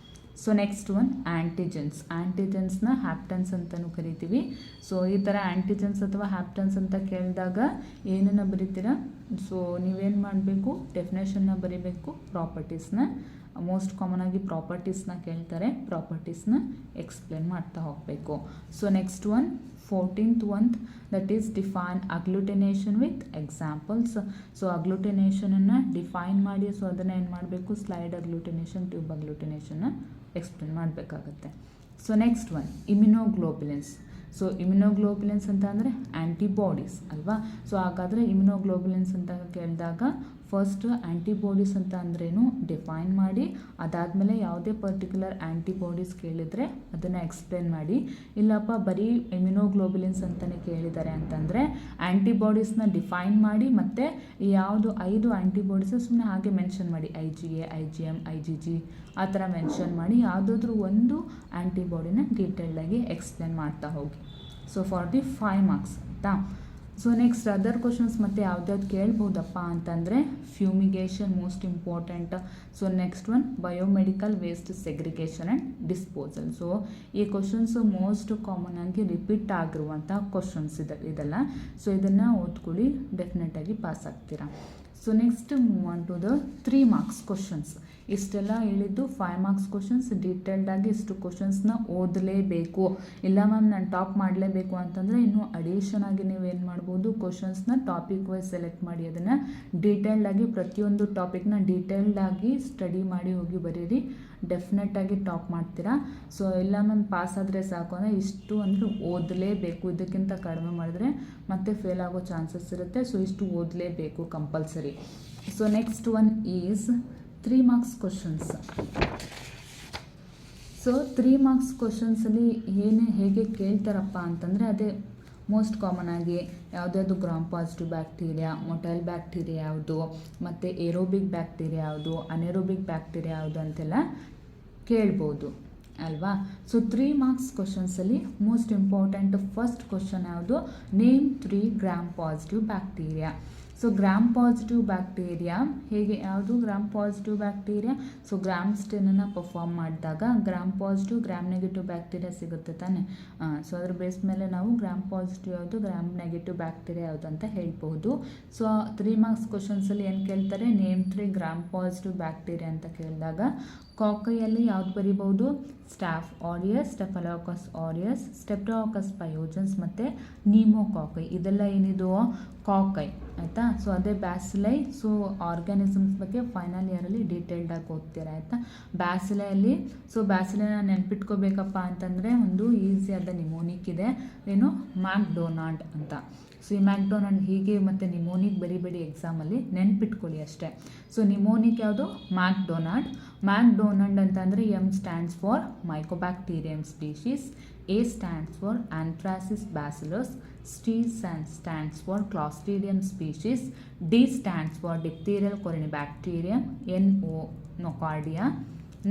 So next one antigens. ಆ್ಯಂಟಿಜೆನ್ಸ್ನ ಹ್ಯಾಪ್ಟನ್ಸ್ ಅಂತಲೂ ಕರಿತೀವಿ. ಸೊ ಈ ಥರ ಆ್ಯಂಟಿಜೆನ್ಸ್ ಅಥವಾ ಹ್ಯಾಪ್ಟನ್ಸ್ ಅಂತ ಕೇಳಿದಾಗ ಏನನ್ನು ಬರೀತೀರಾ? ಸೊ ನೀವೇನು ಮಾಡಬೇಕು, ಡೆಫಿನೇಷನ್ನ ಬರೀಬೇಕು, ಪ್ರಾಪರ್ಟೀಸ್ನ. ಮೋಸ್ಟ್ ಕಾಮನ್ ಆಗಿ ಪ್ರಾಪರ್ಟೀಸ್ನ ಕೇಳ್ತಾರೆ, ಪ್ರಾಪರ್ಟೀಸ್ನ ಎಕ್ಸ್ಪ್ಲೇನ್ ಮಾಡ್ತಾ ಹೋಗಬೇಕು. So next one 14th one, that is define agglutination with examples. So ಅಗ್ಲುಟಿನೇಷನನ್ನು ಡಿಫೈನ್ ಮಾಡಿ, ಸೊ ಅದನ್ನು ಏನು ಮಾಡಬೇಕು, ಸ್ಲೈಡ್ ಅಗ್ಲುಟಿನೇಷನ್, ಟ್ಯೂಬ್ ಅಗ್ಲುಟಿನೇಷನ್ನ ಎಕ್ಸ್ಪ್ಲೇನ್ ಮಾಡಬೇಕಾಗತ್ತೆ. So next one immunoglobulins. So immunoglobulins ಅಂತ ಅಂದರೆ ಆ್ಯಂಟಿಬಾಡೀಸ್ ಅಲ್ವಾ. ಸೊ ಹಾಗಾದರೆ ಇಮ್ಯುನೋಗ್ಲೋಬುಲಿನ್ಸ್ ಅಂತ ಕೇಳಿದಾಗ ಫಸ್ಟ್ ಆ್ಯಂಟಿಬಾಡೀಸ್ ಅಂತ ಅಂದ್ರೇನು ಡಿಫೈನ್ ಮಾಡಿ, ಅದಾದಮೇಲೆ ಯಾವುದೇ ಪರ್ಟಿಕ್ಯುಲರ್ ಆ್ಯಂಟಿಬಾಡೀಸ್ ಕೇಳಿದರೆ ಅದನ್ನು ಎಕ್ಸ್ಪ್ಲೇನ್ ಮಾಡಿ. ಇಲ್ಲಪ್ಪ ಬರೀ ಇಮ್ಯುನೋಗ್ಲೋಬುಲಿನ್ಸ್ ಅಂತಲೇ ಕೇಳಿದ್ದಾರೆ ಅಂತಂದರೆ ಆ್ಯಂಟಿಬಾಡೀಸ್ನ ಡಿಫೈನ್ ಮಾಡಿ, ಮತ್ತು ಯಾವುದು 5 ಆ್ಯಂಟಿಬಾಡೀಸ್ ಸುಮ್ಮನೆ ಹಾಗೆ ಮೆನ್ಷನ್ ಮಾಡಿ, IgA, IgM, IgG ಆ ಥರ ಮೆನ್ಷನ್ ಮಾಡಿ ಯಾವುದಾದ್ರೂ ಒಂದು ಆ್ಯಂಟಿಬಾಡಿನ ಡೀಟೇಲ್ಡಾಗಿ ಎಕ್ಸ್ಪ್ಲೇನ್ ಮಾಡ್ತಾ ಹೋಗಿ. ಸೊ ಫಾರ್ ದಿ 5 ಮಾರ್ಕ್ಸ್ ಆಯಿತಾ. ಸೊ ನೆಕ್ಸ್ಟ್ ಅದರ್ ಕ್ವಶನ್ಸ್ ಮತ್ತು ಯಾವ್ದಾವ್ದು ಕೇಳ್ಬೋದಪ್ಪ ಅಂತಂದರೆ fumigation most important. So next one biomedical waste segregation and disposal. So ಈ ಕ್ವಶನ್ಸು ಮೋಸ್ಟ್ ಕಾಮನ್ ಆಗಿ ರಿಪೀಟ್ ಆಗಿರುವಂಥ ಕ್ವಶನ್ಸ್ ಇದೆಲ್ಲ. ಸೊ ಇದನ್ನು ಓದ್ಕೊಳ್ಳಿ, ಡೆಫಿನೆಟಾಗಿ ಪಾಸ್ ಆಗ್ತೀರಾ. So next move on to the 3 marks questions. ಇಷ್ಟೆಲ್ಲ ಹೇಳಿದ್ದು 5 ಮಾರ್ಕ್ಸ್ ಕ್ವಶನ್ಸ್. ಡೀಟೇಲ್ಡಾಗಿ ಇಷ್ಟು ಕ್ವಶನ್ಸ್ನ ಓದಲೇಬೇಕು. ಇಲ್ಲ ಮ್ಯಾಮ್ ನಾನು ಟಾಪ್ ಮಾಡಲೇಬೇಕು ಅಂತಂದರೆ ಇನ್ನೂ ಅಡಿಷನ್ ಆಗಿ ನೀವೇನು ಮಾಡ್ಬೋದು, ಕ್ವಶನ್ಸ್ನ ಟಾಪಿಕ್ ವೈಸ್ ಸೆಲೆಕ್ಟ್ ಮಾಡಿ ಅದನ್ನು ಡೀಟೇಲ್ಡಾಗಿ ಪ್ರತಿಯೊಂದು ಟಾಪಿಕ್ನ ಡೀಟೇಲ್ಡಾಗಿ ಸ್ಟಡಿ ಮಾಡಿ ಹೋಗಿ ಬರೀರಿ. ಡೆಫಿನೆಟಾಗಿ ಟಾಪ್ ಮಾಡ್ತೀರಾ. ಸೊ ಇಲ್ಲ ಮ್ಯಾಮ್ ಪಾಸ್ ಆದರೆ ಸಾಕು ಅಂದರೆ ಇಷ್ಟು ಅಂದರೆ ಓದಲೇಬೇಕು. ಇದಕ್ಕಿಂತ ಕಡಿಮೆ ಮಾಡಿದ್ರೆ ಮತ್ತೆ ಫೇಲ್ ಆಗೋ ಚಾನ್ಸಸ್ ಇರುತ್ತೆ. ಸೊ ಇಷ್ಟು ಓದಲೇಬೇಕು compulsory. So next one is 3 marks questions. So 3 marks ಕ್ವಶನ್ಸಲ್ಲಿ ಹೇಗೆ ಕೇಳ್ತಾರಪ್ಪ ಅಂತಂದರೆ ಅದೇ ಮೋಸ್ಟ್ ಕಾಮನ್ ಆಗಿ ಯಾವುದ್ಯಾವುದು Gram positive bacteria, motile bacteria ಯಾವುದು, ಮತ್ತು ಏರೋಬಿಕ್ ಬ್ಯಾಕ್ಟೀರಿಯಾ ಯಾವುದು, ಅನೆರೋಬಿಕ್ ಬ್ಯಾಕ್ಟೀರಿಯಾ ಯಾವುದು ಅಂತೆಲ್ಲ ಕೇಳ್ಬೋದು ಅಲ್ವಾ. ಸೊ 3 ಮಾರ್ಕ್ಸ್ ಕ್ವಶನ್ಸಲ್ಲಿ ಮೋಸ್ಟ್ ಇಂಪಾರ್ಟೆಂಟ್ ಫಸ್ಟ್ ಕ್ವಶನ್ ಯಾವುದು, name 3 Gram positive bacteria. So gram positive bacteria ಹೇಗೆ, ಯಾವುದು Gram positive bacteria, so Gram ಸ್ಟೇನನ್ನು ಪರ್ಫಾರ್ಮ್ ಮಾಡಿದಾಗ Gram positive Gram negative bacteria ಸಿಗುತ್ತೆ ತಾನೆ. ಸೊ ಅದ್ರ ಬೇಸ್ ಮೇಲೆ ನಾವು ಗ್ರಾಮ್ ಪಾಸಿಟಿವ್ ಯಾವುದು, ಗ್ರಾಮ್ ನೆಗೆಟಿವ್ ಬ್ಯಾಕ್ಟೀರಿಯಾ ಯಾವುದು ಅಂತ ಹೇಳ್ಬೋದು. ಸೊ 3 ಮಾರ್ಕ್ಸ್ ಕ್ವಶನ್ಸಲ್ಲಿ ಏನು ಕೇಳ್ತಾರೆ, ನೇಮ್ 3 ಗ್ರಾಮ್ ಪಾಸಿಟಿವ್ ಬ್ಯಾಕ್ಟೀರಿಯಾ ಅಂತ ಕೇಳಿದಾಗ ಕಾಕೈಯಲ್ಲಿ ಯಾವ್ದು ಬರಿಬೋದು, ಸ್ಟಾಫ್ ಆರಿಯಸ್, ಸ್ಟೆಫಲೋಕಸ್ ಆರಿಯಸ್, ಸ್ಟೆಪ್ಟೋಕಾಕಸ್ ಪಯೋಜನ್ಸ್ ಮತ್ತು ನೀಮೋಕಾಕೈ, ಇದೆಲ್ಲ ಏನಿದು ಕಾಕೈ ಆಯಿತಾ. ಸೊ ಅದೇ ಬ್ಯಾಸಿಲೈ, ಸೊ ಆರ್ಗ್ಯಾನಿಸಮ್ಸ್ ಬಗ್ಗೆ ಫೈನಲ್ ಇಯರಲ್ಲಿ ಡೀಟೇಲ್ಡಾಗಿ ಓದ್ತೀರಾ ಆಯಿತಾ. ಬ್ಯಾಸಿಲೈಯಲ್ಲಿ, ಸೊ ಬ್ಯಾಸಿಲೈನ ನೆನ್ಪಿಟ್ಕೋಬೇಕಪ್ಪ ಅಂತಂದರೆ ಒಂದು ಈಸಿಯಾದ ನಿಮೋನಿಕ್ ಇದೆ, ಏನು ಮ್ಯಾಕ್ಡೊನಾಲ್ಡ್ ಅಂತ. ಸೊ ಈ ಮ್ಯಾಕ್ಡೊನಾಲ್ಡ್ ಹೀಗೆ ಮತ್ತು ನಿಮೋನಿಕ್ ಬರಿಬೇಡಿ ಎಕ್ಸಾಮಲ್ಲಿ, ನೆನ್ಪಿಟ್ಕೊಳ್ಳಿ ಅಷ್ಟೇ. ಸೊ ನಿಮೋನಿಕ್ ಯಾವುದು, ಮ್ಯಾಕ್ಡೊನಾಲ್ಡ್. ಮ್ಯಾಕ್ಡೊನಾಲ್ಡ್ ಅಂತಂದರೆ M stands for mycobacterium species, A stands for anthracis bacillus, C stands for Clostridium species, D stands for diphtheриal corynebacterium, NO nocardia.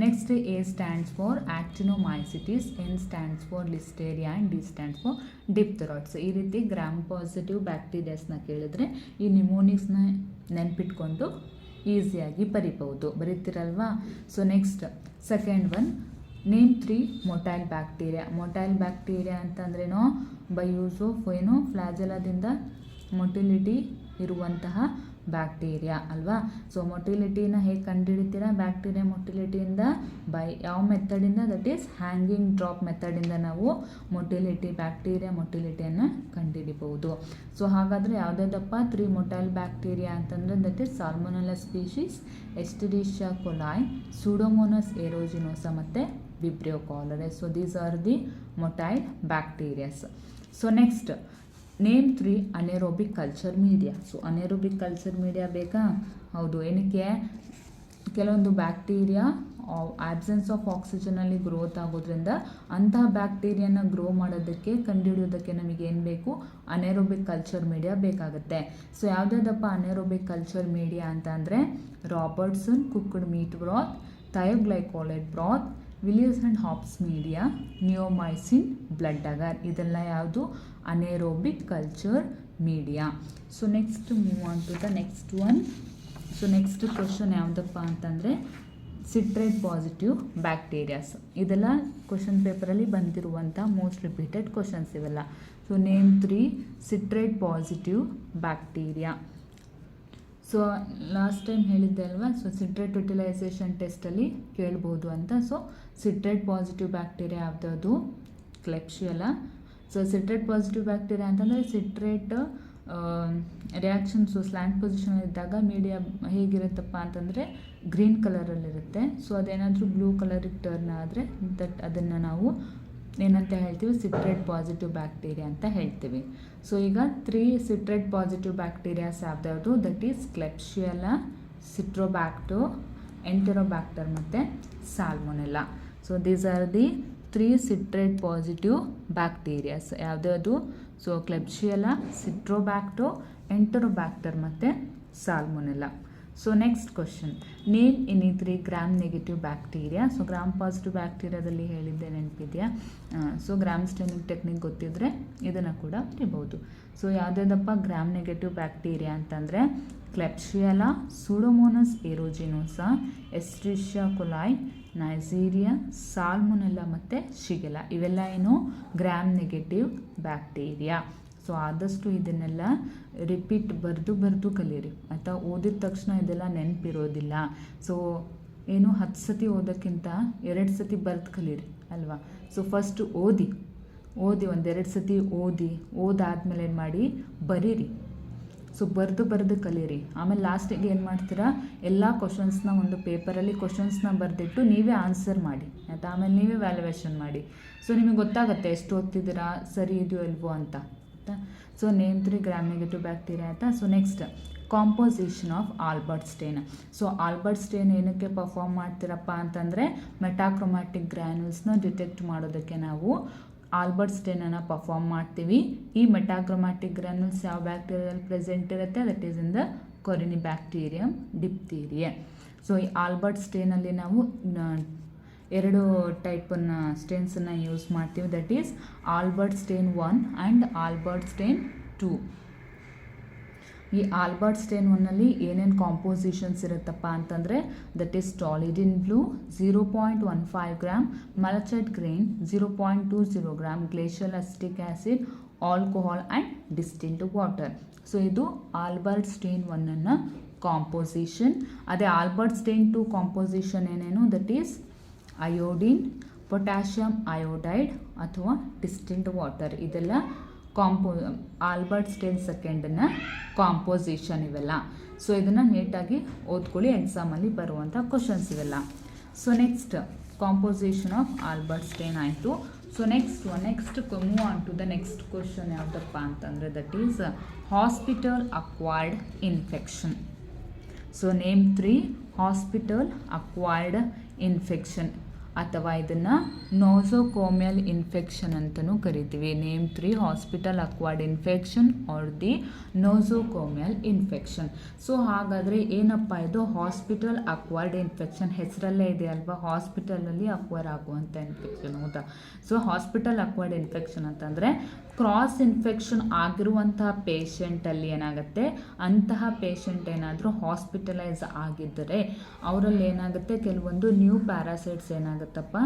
Next A stands for Actinomycetes, N stands for Listeria and D stands for diphtheroids. ಈ ರೀತಿ gram positive ಬ್ಯಾಕ್ಟೀರಿಯಾಸ್ನ ಕೇಳಿದ್ರೆ ಈ ನಿಮೋನಿಕ್ಸ್ನ ನೆನ್ಪಿಟ್ಕೊಂಡು ಈಸಿಯಾಗಿ ಬರಿತೀರಲ್ವಾ. So next second one, name 3 motile bacteria. Motile bacteria ಅಂತಂದ್ರೇನೋ by use of ಏನು ಫ್ಲಾಜೆಲಾದಿಂದ ಮೊಟಿಲಿಟಿ ಇರುವಂತಹ ಬ್ಯಾಕ್ಟೀರಿಯಾ ಅಲ್ವಾ. ಸೊ ಮೊಟಿಲಿಟಿನ ಹೇಗೆ ಕಂಡುಹಿಡಿತೀರಾ, ಬ್ಯಾಕ್ಟೀರಿಯಾ ಮೊಟಿಲಿಟಿಯಿಂದ ಬೈ ಯಾವ ಮೆಥಡಿಂದ, ದಟ್ ಈಸ್ ಹ್ಯಾಂಗಿಂಗ್ ಡ್ರಾಪ್ ಮೆಥಡಿಂದ ನಾವು ಬ್ಯಾಕ್ಟೀರಿಯಾ ಮೊಟಿಲಿಟಿಯನ್ನು ಕಂಡುಹಿಡಿಬಹುದು. ಸೊ ಹಾಗಾದರೆ ಯಾವುದಾದಪ್ಪ 3 ಮೊಟೈಲ್ ಬ್ಯಾಕ್ಟೀರಿಯಾ ಅಂತಂದರೆ that is Salmonella species, Escherichia coli, Pseudomonas aeruginosa ಮತ್ತು Vibrio cholerae. So these are the motile bacterias. So next name 3 anaerobic culture media. So anaerobic culture media ಬೇಕಾ, ಹೌದು. ಏನಕ್ಕೆ, ಕೆಲವೊಂದು ಬ್ಯಾಕ್ಟೀರಿಯಾ ಆಬ್ಸೆನ್ಸ್ ಆಫ್ ಆಕ್ಸಿಜನಲ್ಲಿ growth ಆಗೋದ್ರಿಂದ ಅಂತಹ ಬ್ಯಾಕ್ಟೀರಿಯಾನ ಗ್ರೋ ಮಾಡೋದಕ್ಕೆ ಕಂಡುಹಿಡಿಯೋದಕ್ಕೆ ನಮಗೆ ಏನು ಬೇಕು, ಅನೆರೋಬಿಕ್ ಕಲ್ಚರ್ ಮೀಡಿಯಾ ಬೇಕಾಗುತ್ತೆ. ಸೊ ಯಾವುದಾದಪ್ಪ ಅನೆರೋಬಿಕ್ ಕಲ್ಚರ್ ಮೀಡಿಯಾ ಅಂತ ಅಂದರೆ Robertson cooked meat broth, thioglycollate broth, Willis and Hobbs media, neomycin, blood agar, ಇದೆಲ್ಲ ಯಾವುದು anaerobic culture media. So next move on to the next one. So next question ಯಾವುದಪ್ಪ ಅಂತಂದರೆ citrate positive bacterias. ಇದೆಲ್ಲ question ಪೇಪರಲ್ಲಿ ಬಂದಿರುವಂಥ most repeated questions ಇವೆಲ್ಲ. So name 3 citrate positive bacteria. So last time ಹೇಳಿದ್ದೆ ಅಲ್ವಾ, ಸೊ ಸಿಟ್ರೇಟ್ ಯುಟಿಲೈಸೇಷನ್ ಟೆಸ್ಟಲ್ಲಿ ಕೇಳ್ಬೋದು ಅಂತ. ಸೊ ಸಿಟ್ರೇಟ್ ಪಾಸಿಟಿವ್ ಬ್ಯಾಕ್ಟೀರಿಯಾ ಯಾವುದಾದ್ರು, ಕ್ಲೆಪ್ಶಿಯಲಾ. ಸೊ ಸಿಟ್ರೇಟ್ ಪಾಸಿಟಿವ್ ಬ್ಯಾಕ್ಟೀರಿಯಾ ಅಂತಂದರೆ ಸಿಟ್ರೇಟ್ ರಿಯಾಕ್ಷನ್ಸು ಸ್ಲ್ಯಾಂಟ್ ಪೊಸಿಷನ್ ಇದ್ದಾಗ ಮೀಡಿಯಾ ಹೇಗಿರುತ್ತಪ್ಪ ಅಂತಂದರೆ ಗ್ರೀನ್ ಕಲರಲ್ಲಿರುತ್ತೆ. ಸೊ ಅದೇನಾದರೂ ಬ್ಲೂ ಕಲರಿಗೆ ಟರ್ನ್ ಆದರೆ ಅದನ್ನು ನಾವು ಏನಂತ ಹೇಳ್ತೀವಿ, ಸಿಟ್ರೇಟ್ ಪಾಸಿಟಿವ್ ಬ್ಯಾಕ್ಟೀರಿಯಾ ಅಂತ ಹೇಳ್ತೀವಿ. ಸೊ ಈಗ 3 ಸಿಟ್ರೇಟ್ ಪಾಸಿಟಿವ್ ಬ್ಯಾಕ್ಟೀರಿಯಾಸ್ ಯಾವ್ದು, that is Klebsiella, Citrobacter, Enterobacter ಮತ್ತು Salmonella. So these are the 3 citrate positive bacterias. ಯಾವುದ್ಯಾವುದು, ಸೊ ಕ್ಲೆಪ್ಶಿಯಲಾ, ಸಿಟ್ರೋಬ್ಯಾಕ್ಟೋ, ಎಂಟೆರೋಬ್ಯಾಕ್ಟರ್ ಮತ್ತು Salmonella. So next question, name any 3 gram negative bacteria. So gram positive ಬ್ಯಾಕ್ಟೀರಿಯಾದಲ್ಲಿ ಹೇಳಿದ್ದೆ ನೆನಪಿದೆಯಾ. So gram staining technique ಗೊತ್ತಿದ್ದರೆ ಇದನ್ನು ಕೂಡ ಬರಿಬೋದು. ಸೊ ಯಾವುದಾದಪ್ಪ ಗ್ರಾಮ್ ನೆಗೆಟಿವ್ ಬ್ಯಾಕ್ಟೀರಿಯಾ ಅಂತಂದರೆ ಕ್ಲೆಪ್ಶಿಯಲಾ, ಸೂಡೋಮೋನಾಸ್ ಏರೋಜಿನೋಸಾ, ಎಸ್ಟೆರಿಷಿಯಾ ಕೊಲೈ, ನೈಜೀರಿಯಾ, ಸಾಲ್ಮೊನೆಲ್ಲಾ ಮತ್ತು ಶಿಗೆಲಾ. ಇವೆಲ್ಲ ಏನು ಗ್ರಾಮ್ ನೆಗೆಟಿವ್ ಬ್ಯಾಕ್ಟೀರಿಯಾ. ಸೊ ಆದಷ್ಟು ಇದನ್ನೆಲ್ಲ ರಿಪೀಟ್ ಬರೆದು ಕಲೀರಿ ಆಯಿತಾ. ಓದಿದ ತಕ್ಷಣ ಇದೆಲ್ಲ ನೆನಪಿರೋದಿಲ್ಲ. ಸೊ ಏನು 10 ಸತಿ ಓದೋಕ್ಕಿಂತ 2 ಸತಿ ಬರೆದು ಕಲೀರಿ ಅಲ್ವಾ. ಸೊ ಫಸ್ಟ್ ಓದಿ 1-2 ಸತಿ ಓದಾದ್ಮೇಲೆ ಏನು ಮಾಡಿ, ಬರೀರಿ. ಸೊ ಬರೆದು ಕಲೀರಿ. ಆಮೇಲೆ ಲಾಸ್ಟಿಗೆ ಏನು ಮಾಡ್ತೀರಾ, ಎಲ್ಲ ಕ್ವಶನ್ಸ್ನ ಒಂದು ಪೇಪರಲ್ಲಿ ಕ್ವಶನ್ಸ್ನ ಬರೆದಿಟ್ಟು ನೀವೇ ಆನ್ಸರ್ ಮಾಡಿ ಆಯಿತಾ. ಆಮೇಲೆ ನೀವೇ ವ್ಯಾಲ್ಯುವೇಷನ್ ಮಾಡಿ. ಸೊ ನಿಮಗೆ ಗೊತ್ತಾಗುತ್ತೆ ಎಷ್ಟು ಓದ್ತಿದ್ದೀರಾ, ಸರಿ ಇದೆಯೋ ಇಲ್ವೋ ಅಂತ ಆಯಿತಾ. So name 3 gram negative bacteria ಆಯಿತಾ. So next composition of Albert stain. So Albert stain ಏನಕ್ಕೆ ಪರ್ಫಾರ್ಮ್ ಮಾಡ್ತೀರಪ್ಪ ಅಂತಂದರೆ ಮೆಟಾಕ್ರೊಮ್ಯಾಟಿಕ್ ಗ್ರ್ಯಾನ್ಯೂಲ್ಸ್ನ ಡಿಟೆಕ್ಟ್ ಮಾಡೋದಕ್ಕೆ ನಾವು ಆಲ್ಬರ್ಟ್ ಸ್ಟೇನನ್ನು ಪರ್ಫಾರ್ಮ್ ಮಾಡ್ತೀವಿ. ಈ ಮೆಟಾಕ್ರೊಮ್ಯಾಟಿಕ್ ಗ್ರ್ಯಾನ್ಯೂಲ್ಸ್ ಯಾವ ಬ್ಯಾಕ್ಟೀರಿಯಲ್ಲಿ ಪ್ರೆಸೆಂಟ್ ಇರುತ್ತೆ, that is in the Corynebacterium diphtheriae. So ಈ ಆಲ್ಬರ್ಟ್ ಸ್ಟೇನಲ್ಲಿ ನಾವು ಎರಡು ಟೈಪನ್ನು ಸ್ಟೇನ್ಸನ್ನು ಯೂಸ್ ಮಾಡ್ತೀವಿ, that is Albert stain 1 and Albert stain 2. ಈ ಆಲ್ಬರ್ಟ್ ಸ್ಟೇನ್ 1ನಲ್ಲಿ ಏನೇನು ಕಾಂಪೋಸಿಷನ್ಸ್ ಇರುತ್ತಪ್ಪ ಅಂತಂದರೆ, that is toluidine blue 0.15 gram, malachite green 0.20 gram, glacial acetic acid, alcohol and distilled water. So ಇದು ಆಲ್ಬರ್ಟ್ ಸ್ಟೇನ್ 1ನ ಕಾಂಪೋಸಿಷನ್. ಅದೇ ಆಲ್ಬರ್ಟ್ ಸ್ಟೇನ್ 2 ಕಾಂಪೋಸಿಷನ್ ಏನೇನು, that is iodine, potassium iodide ಅಥವಾ ಡಿಸ್ಟಿಲ್ಡ್ ವಾಟರ್. ಇದೆಲ್ಲ ಆಲ್ಬರ್ಟ್ ಸ್ಟೇನ್ ಸೆಕೆಂಡನ್ನ composition ಇವೆಲ್ಲ. So ಇದನ್ನು ನೀಟಾಗಿ ಓದ್ಕೊಳ್ಳಿ, ಎಕ್ಸಾಮಲ್ಲಿ ಬರುವಂಥ ಕ್ವಶನ್ಸ್ ಇವೆಲ್ಲ. So next composition of Albert stain ಆಯಿತು. So next move on to the next question ಯಾವುದಪ್ಪ ಅಂತಂದರೆ, that is hospital acquired infection. So name 3 hospital acquired infection, ಅಥವಾ ಇದನ್ನು ನೋಸೋಕೋಮಿಯಲ್ ಇನ್ಫೆಕ್ಷನ್ ಅಂತಲೂ ಕರಿತೀವಿ. Name 3 hospital acquired infection are the nosocomial infection. So ಹಾಗಾದರೆ ಏನಪ್ಪ ಇದು ಹಾಸ್ಪಿಟಲ್ ಅಕ್ವೈರ್ಡ್ ಇನ್ಫೆಕ್ಷನ್? ಹೆಸರಲ್ಲೇ ಇದೆ ಅಲ್ವಾ, ಹಾಸ್ಪಿಟಲಲ್ಲಿ ಅಕ್ವೈರ್ ಆಗುವಂಥ ಇನ್ಫೆಕ್ಷನ್, ಹೌದಾ? ಸೊ ಹಾಸ್ಪಿಟಲ್ ಅಕ್ವೈರ್ಡ್ ಇನ್ಫೆಕ್ಷನ್ ಅಂತಂದರೆ ಕ್ರಾಸ್ ಇನ್ಫೆಕ್ಷನ್ ಆಗಿರುವಂತಹ ಪೇಷಂಟಲ್ಲಿ ಏನಾಗುತ್ತೆ, ಅಂತಹ ಪೇಷಂಟ್ ಏನಾದರೂ ಹಾಸ್ಪಿಟಲೈಸ್ ಆಗಿದ್ದರೆ ಅವರಲ್ಲಿ ಏನಾಗುತ್ತೆ, ಕೆಲವೊಂದು ನ್ಯೂ ಪ್ಯಾರಾಸೈಟ್ಸ್ ಏನಾಗುತ್ತಪ್ಪ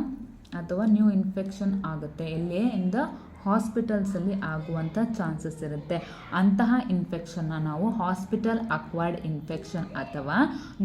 ಅಥವಾ ನ್ಯೂ ಇನ್ಫೆಕ್ಷನ್ ಆಗುತ್ತೆ. ಎಲ್ಲಿ ಇನ್ ದ ಹಾಸ್ಪಿಟಲ್ಸಲ್ಲಿ ಆಗುವಂಥ ಚಾನ್ಸಸ್ ಇರುತ್ತೆ. ಅಂತಹ ಇನ್ಫೆಕ್ಷನ್ನ ನಾವು ಹಾಸ್ಪಿಟಲ್ ಅಕ್ವೈರ್ಡ್ ಇನ್ಫೆಕ್ಷನ್ ಅಥವಾ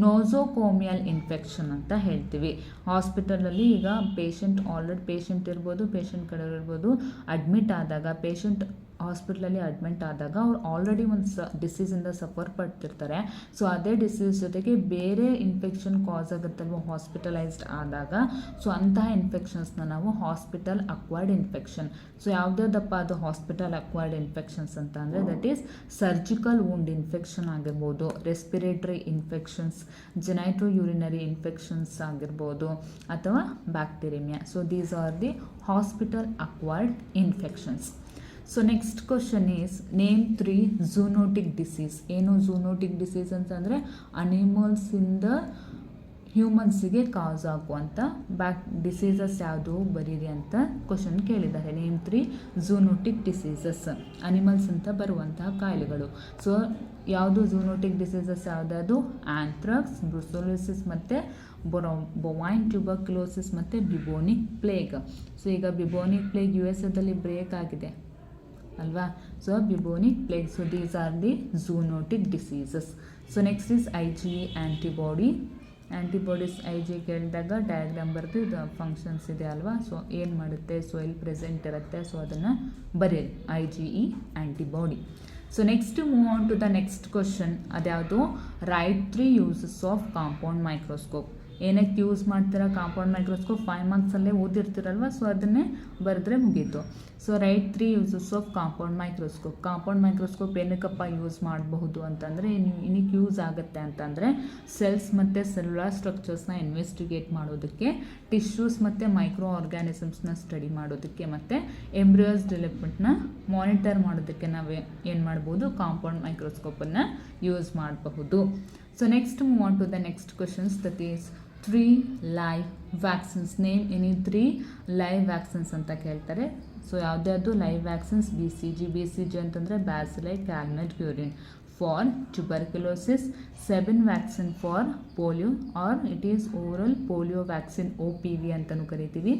ನೋಸೋಕೋಮಿಯಲ್ ಇನ್ಫೆಕ್ಷನ್ ಅಂತ ಹೇಳ್ತೀವಿ. ಹಾಸ್ಪಿಟಲಲ್ಲಿ ಈಗ ಪೇಷಂಟ್ ಇರ್ಬೋದು, ಪೇಷಂಟ್ ಕಡೆ ಇರ್ಬೋದು, ಅಡ್ಮಿಟ್ ಆದಾಗ ಪೇಷಂಟ್ ಹಾಸ್ಪಿಟ್ಲಲ್ಲಿ ಅಡ್ಮಿಟ್ ಆದಾಗ ಅವ್ರು ಆಲ್ರೆಡಿ ಒಂದು ಡಿಸೀಸಿಂದ ಸಫರ್ ಪಡ್ತಿರ್ತಾರೆ. ಸೊ ಅದೇ ಡಿಸೀಸ್ ಜೊತೆಗೆ ಬೇರೆ ಇನ್ಫೆಕ್ಷನ್ ಕಾಸ್ ಆಗುತ್ತಲ್ವ ಹಾಸ್ಪಿಟಲೈಸ್ಡ್ ಆದಾಗ. ಸೊ ಅಂತಹ ಇನ್ಫೆಕ್ಷನ್ಸ್ನ ನಾವು ಹಾಸ್ಪಿಟಲ್ ಅಕ್ವೈರ್ಡ್ ಇನ್ಫೆಕ್ಷನ್. ಸೊ ಯಾವುದ್ಯಾವುದಪ್ಪ ಅದು ಹಾಸ್ಪಿಟಲ್ ಅಕ್ವೈರ್ಡ್ ಇನ್ಫೆಕ್ಷನ್ಸ್ ಅಂತ ಅಂದರೆ, that is surgical wound infection ಆಗಿರ್ಬೋದು, ರೆಸ್ಪಿರೇಟರಿ ಇನ್ಫೆಕ್ಷನ್ಸ್, ಜೆನೈಟೋ ಯೂರಿನರಿ ಇನ್ಫೆಕ್ಷನ್ಸ್ ಆಗಿರ್ಬೋದು, ಅಥವಾ bacteria. So these are the hospital acquired infections. So next question is name 3 zoonotic disease. ಏನು zoonotic disease ಅಂತಂದರೆ ಅನಿಮಲ್ಸಿಂದ ಹ್ಯೂಮನ್ಸಿಗೆ ಕಾಸ್ ಆಗುವಂಥ diseases ಯಾವುದು ಬರೀರಿ ಅಂತ ಕ್ವಶನ್ ಕೇಳಿದ್ದಾರೆ. ನೇಮ್ 3 ಝೂನೋಟಿಕ್ ಡಿಸೀಸಸ್, ಅನಿಮಲ್ಸ್ ಅಂತ ಬರುವಂತಹ ಕಾಯಿಲೆಗಳು. ಸೊ ಯಾವುದು ಝೂನೋಟಿಕ್ ಡಿಸೀಸಸ್ ಯಾವುದಾದ್ರು, ಆಂಥ್ರಾಕ್ಸ್, ಬ್ರುಸೆಲೋಸಿಸ್ ಮತ್ತು ಬೊವೈನ್ ಟ್ಯೂಬರ್ಕ್ಯುಲೋಸಿಸ್ ಮತ್ತು ಬಿಬೋನಿಕ್ ಪ್ಲೇಗ್. ಸೊ ಈಗ ಬಿಬೋನಿಕ್ ಪ್ಲೇಗ್ USA ಬ್ರೇಕ್ ಆಗಿದೆ ಅಲ್ವಾ. So bubonic plague. So these are the zoonotic diseases. So next is IgE antibodies. IgE ಕೇಳಿದಾಗ ಡಯಾಗ್ರಾಮ್ ಬರೆದು ಇದು ಫಂಕ್ಷನ್ಸ್ ಇದೆ ಅಲ್ವಾ. ಸೊ ಏನು ಮಾಡುತ್ತೆ, ಸೊ ಎಲ್ಲಿ ಪ್ರೆಸೆಂಟ್ ಇರುತ್ತೆ, ಸೊ ಅದನ್ನು ಬರೆಯಿರಿ, IgE antibody. So next move on to the next question. ಅದ್ಯಾವುದು, right 3 uses of compound microscope. ಏನಕ್ಕೆ ಯೂಸ್ ಮಾಡ್ತೀರಾ ಕಾಂಪೌಂಡ್ ಮೈಕ್ರೋಸ್ಕೋಪ್, 5 ಮಾರ್ಕ್ಸಲ್ಲೇ ಓದಿರ್ತೀರಲ್ವ. ಸೊ ಅದನ್ನೇ ಬರೆದ್ರೆ ಮುಗೀತು. So right 3 uses of compound microscope. Compound microscope ಏನಕ್ಕಪ್ಪ ಯೂಸ್ ಮಾಡಬಹುದು ಅಂತಂದರೆ, ಏನಕ್ಕೆ ಯೂಸ್ ಆಗುತ್ತೆ ಅಂತಂದರೆ, ಸೆಲ್ಸ್ ಮತ್ತು ಸೆಲ್ಯುಲಾರ್ ಸ್ಟ್ರಕ್ಚರ್ಸ್ನ ಇನ್ವೆಸ್ಟಿಗೇಟ್ ಮಾಡೋದಕ್ಕೆ, ಟಿಶ್ಯೂಸ್ ಮತ್ತು ಮೈಕ್ರೋ ಆರ್ಗ್ಯಾನಿಸಮ್ಸ್ನ ಸ್ಟಡಿ ಮಾಡೋದಕ್ಕೆ, ಮತ್ತು ಎಂಬ್ರಿಯೋಸ್ ಡೆವಲಪ್ಮೆಂಟ್ನ ಮಾನಿಟರ್ ಮಾಡೋದಕ್ಕೆ ನಾವು ಏನು ಮಾಡ್ಬೋದು, ಕಾಂಪೌಂಡ್ ಮೈಕ್ರೋಸ್ಕೋಪನ್ನು ಯೂಸ್ ಮಾಡಬಹುದು. So next move on to the next questions, that is 3 live vaccines. Name any 3 live vaccines ಅಂತ ಕೇಳ್ತಾರೆ. ಸೊ ಯಾವುದ್ಯಾವುದು ಲೈವ್ ವ್ಯಾಕ್ಸಿನ್ಸ್, BCG ಅಂತಂದರೆ bacilli Calmette Guerin for tuberculosis, Sabin vaccine for polio or it is oral polio vaccine OPV ಅಂತಲೂ ಕರಿತೀವಿ.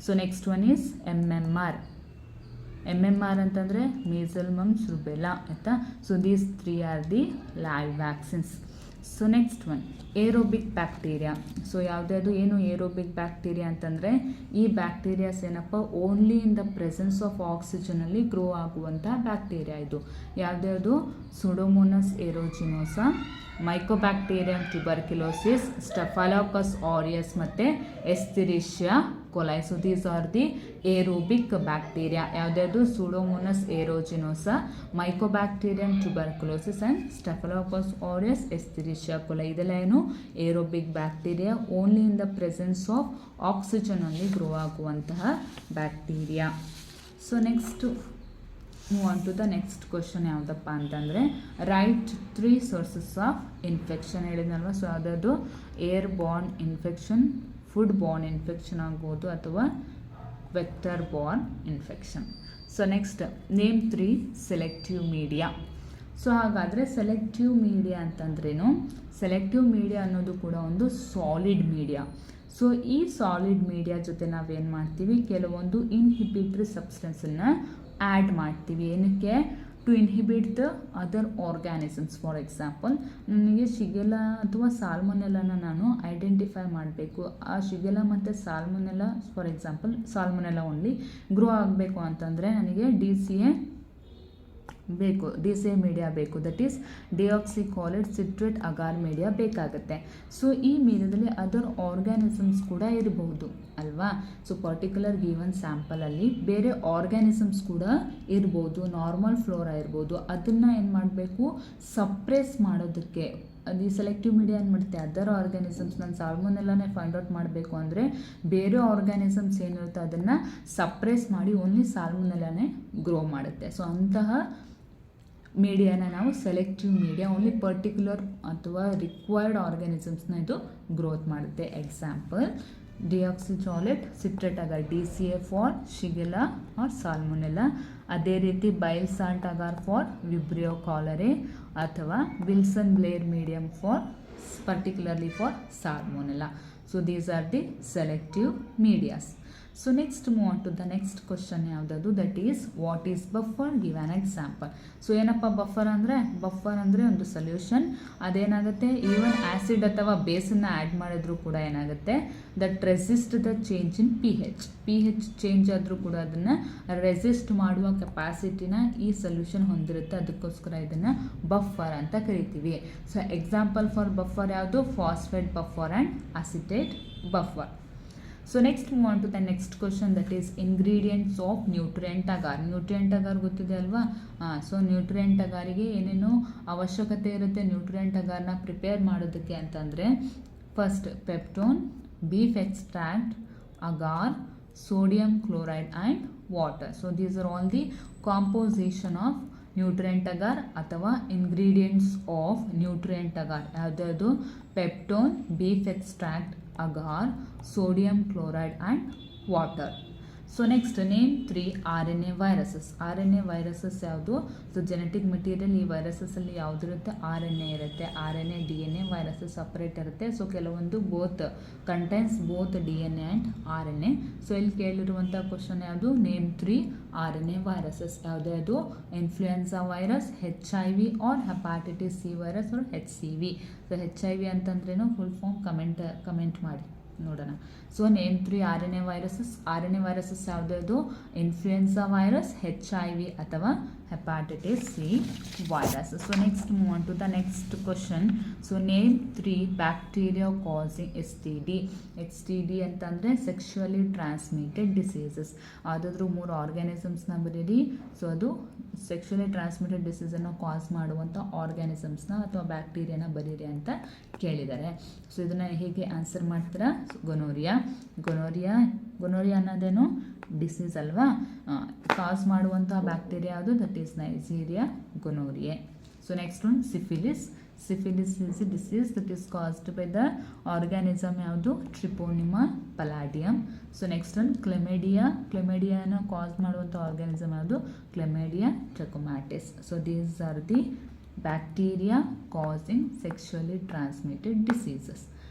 So next one is MMR ಅಂತಂದರೆ measles, mumps, rubella ಆಯಿತಾ. So these 3 are the live vaccines. So next one aerobic bacteria. So ಯಾವುದ್ಯಾವುದು, ಏನು aerobic bacteria ಅಂತಂದರೆ, ಈ bacterias ಏನಪ್ಪ only in the presence of ಆಕ್ಸಿಜನಲ್ಲಿ grow ಆಗುವಂಥ ಬ್ಯಾಕ್ಟೀರಿಯಾ. ಇದು ಯಾವುದ್ಯಾವುದು, Pseudomonas aeruginosa, Mycobacterium tuberculosis, Staphylococcus aureus ಮತ್ತು Escherichia coli. So these are the aerobic bacteria. ಯಾವುದ್ಯಾವುದು, Pseudomonas aeruginosa, Mycobacterium tuberculosis and Staphylococcus aureus, Escherichia coli. ಇದೆಲ್ಲ ಏನು aerobic bacteria, only in the presence of ಆಕ್ಸಿಜನಲ್ಲಿ grow ಆಗುವಂತಹ bacteria. So next move on to the next question ಯಾವುದಪ್ಪ ಅಂತಂದರೆ right 3 sources of infection ಹೇಳಿದ್ನಲ್ವ. So ಅದದು airborne infection, food borne infection ಆಗ್ಬೋದು ಅಥವಾ vector borne infection. So next name 3 selective media. So ಹಾಗಾದರೆ selective media ಅಂತಂದ್ರೇನು? Selective media ಅನ್ನೋದು ಕೂಡ ಒಂದು ಸಾಲಿಡ್ ಮೀಡಿಯಾ. ಸೊ ಈ ಸಾಲಿಡ್ ಮೀಡಿಯಾ ಜೊತೆ ನಾವೇನು ಮಾಡ್ತೀವಿ, ಕೆಲವೊಂದು ಇನ್ಹಿಬಿಟರಿ ಸಬ್ಸ್ಟೆನ್ಸನ್ನು ಆ್ಯಡ್ ಮಾಡ್ತೀವಿ. ಏನಕ್ಕೆ? To inhibit the other organisms. For example, ನನಗೆ ಶಿಗೆಲಾ ಅಥವಾ ಸಾಲ್ಮೊನೆಲ್ಲನ ನಾನು ಐಡೆಂಟಿಫೈ ಮಾಡಬೇಕು. ಆ ಶಿಗೆಲಾ ಮತ್ತು Salmonella, for example Salmonella only grow ಆಗಬೇಕು ಅಂತಂದರೆ ನನಗೆ DCA ಬೇಕು, DCA ಮೀಡಿಯಾ ಬೇಕು. That is deoxycholate citrate agar media ಬೇಕಾಗುತ್ತೆ. ಸೊ ಈ ಮೀಡಿಯಾದಲ್ಲಿ ಅದರ್ ಆರ್ಗ್ಯಾನಿಸಮ್ಸ್ ಕೂಡ ಇರಬಹುದು ಅಲ್ವಾ. ಸೊ ಪರ್ಟಿಕ್ಯುಲರ್ ಗಿವನ್ ಸ್ಯಾಂಪಲಲ್ಲಿ ಬೇರೆ ಆರ್ಗ್ಯಾನಿಸಮ್ಸ್ ಕೂಡ ಇರ್ಬೋದು, ನಾರ್ಮಲ್ ಫ್ಲೋರಾ ಇರ್ಬೋದು. ಅದನ್ನು ಏನು ಮಾಡಬೇಕು, ಸಪ್ರೆಸ್ ಮಾಡೋದಕ್ಕೆ ಅದು ಈ ಸೆಲೆಕ್ಟಿವ್ ಮೀಡಿಯಾ ಏನು ಮಾಡುತ್ತೆ, ಅದರ್ ಆರ್ಗ್ಯಾನಿಸಮ್ಸ್, ನಾನು ಸಾಲ್ಮೊನೆಲ್ಲನೇ ಫೈಂಡ್ ಔಟ್ ಮಾಡಬೇಕು ಅಂದರೆ ಬೇರೆ ಆರ್ಗ್ಯಾನಿಸಮ್ಸ್ ಏನಿರುತ್ತೆ ಅದನ್ನು ಸಪ್ರೆಸ್ ಮಾಡಿ ಓನ್ಲಿ ಸಾಲ್ಮೊನೆಲ್ಲನೇ ಗ್ರೋ ಮಾಡುತ್ತೆ. ಸೊ ಅಂತಹ ಮೀಡಿಯಾನ ನಾವು ಸೆಲೆಕ್ಟಿವ್ ಮೀಡಿಯಾ, ಓನ್ಲಿ ಪರ್ಟಿಕ್ಯುಲರ್ ಅಥವಾ ರಿಕ್ವೈರ್ಡ್ ಆರ್ಗ್ಯಾನಿಸಮ್ಸ್ನ ಇದು ಗ್ರೋತ್ ಮಾಡುತ್ತೆ. Example deoxycholate citrate agar, DCA for Shigella or Salmonella. ಅದೇ ರೀತಿ bile salt agar for Vibrio cholerae ಅಥವಾ Wilson Blair medium for particularly for Salmonella. So these are the selective medias. So next move on to the next question ಯಾವುದದು, that is what is buffer, give an example. So ಏನಪ್ಪ buffer ಅಂದರೆ ಒಂದು solution. ಅದೇನಾಗುತ್ತೆ, even acid ಅಥವಾ ಬೇಸನ್ನು add ಮಾಡಿದ್ರೂ ಕೂಡ ಏನಾಗುತ್ತೆ, that resist the change in pH change ಆದರೂ ಕೂಡ ಅದನ್ನು ರೆಸಿಸ್ಟ್ ಮಾಡುವ ಕೆಪಾಸಿಟಿನ ಈ ಸೊಲ್ಯೂಷನ್ ಹೊಂದಿರುತ್ತೆ. ಅದಕ್ಕೋಸ್ಕರ ಇದನ್ನು ಬಫರ್ ಅಂತ ಕರಿತೀವಿ. ಸೊ ಎಕ್ಸಾಂಪಲ್ ಫಾರ್ ಬಫರ್ ಯಾವುದು, phosphate buffer and acetate buffer. So next move on to the next question, that is ingredients of nutrient agar. Nutrient agar ಗೊತ್ತಿದೆ ಅಲ್ವಾ. ಸೊ ನ್ಯೂಟ್ರಿಯೆಂಟ್ ಅಗಾರಿಗೆ ಏನೇನು ಅವಶ್ಯಕತೆ ಇರುತ್ತೆ ನ್ಯೂಟ್ರಿಯೆಂಟ್ ಅಗಾರ್ನ ಪ್ರಿಪೇರ್ ಮಾಡೋದಕ್ಕೆ ಅಂತಂದರೆ, first peptone, beef extract, agar, sodium chloride and water. So these are all the composition of nutrient agar ಅಥವಾ ingredients of nutrient agar. ಯಾವ್ದು, peptone, beef extract, agar, sodium chloride and water. So next name 3 RNA viruses. RNA viruses ಯಾವುದು? ಸೊ genetic material ಈ ವೈರಸಸ್ಸಲ್ಲಿ ಯಾವುದಿರುತ್ತೆ, RNA ಇರುತ್ತೆ. RNA DNA viruses separate ಇರುತ್ತೆ. So ಕೆಲವೊಂದು contains both DNA and RNA. So ಇಲ್ಲಿ ಕೇಳಿರುವಂಥ ಕ್ವಶನ್ ಯಾವುದು, ನೇಮ್ 3 RNA ವೈರಸಸ್. ಯಾವುದ್ಯಾವುದು, influenza virus, HIV or hepatitis C virus or HCV. So HIV ಅಂತಂದ್ರೇನು ಫುಲ್ ಫಾರ್ಮ್ ಕಮೆಂಟ್ ಮಾಡಿ ನೋಡೋಣ. So name 3 RNA viruses. RNA viruses ಯಾವುದ್ಯಾವುದು, influenza virus, HIV ಅಥವಾ hepatitis C virus. So next move on to the next question. So name 3 bacteria causing STD ಅಂತಂದರೆ sexually transmitted diseases. ಯಾವುದಾದ್ರೂ 3 ಆರ್ಗ್ಯಾನಿಸಮ್ಸ್ನ ಬರೀರಿ. So ಅದು sexually transmitted ಡಿಸೀಸನ್ನು ಕಾಸ್ ಮಾಡುವಂಥ ಆರ್ಗ್ಯಾನಿಸಮ್ಸ್ನ ಅಥವಾ ಬ್ಯಾಕ್ಟೀರಿಯಾನ ಬರೀರಿ ಅಂತ ಕೇಳಿದ್ದಾರೆ. ಸೊ ಇದನ್ನು ಹೇಗೆ ಆನ್ಸರ್ ಮಾಡ್ತೀರಾ, ಗೊನೋರಿಯಾ ಅನ್ನೋದೇನು ಡಿಸೀಸ್ ಅಲ್ವಾ, ಕಾಸ್ ಮಾಡುವಂಥ ಬ್ಯಾಕ್ಟೀರಿಯಾ ಯಾವುದು, that is Neisseria gonorrhoeae. So next one syphilis is a disease that is caused by the organism ಯಾವುದು, Treponema pallidum. So next one ಕ್ಲೆಮೇಡಿಯಾನ ಕಾಸ್ ಮಾಡುವಂಥ ಆರ್ಗ್ಯಾನಿಸಮ್ ಯಾವುದು, Chlamydia trachomatis. So these are the bacteria causing sexually transmitted diseases.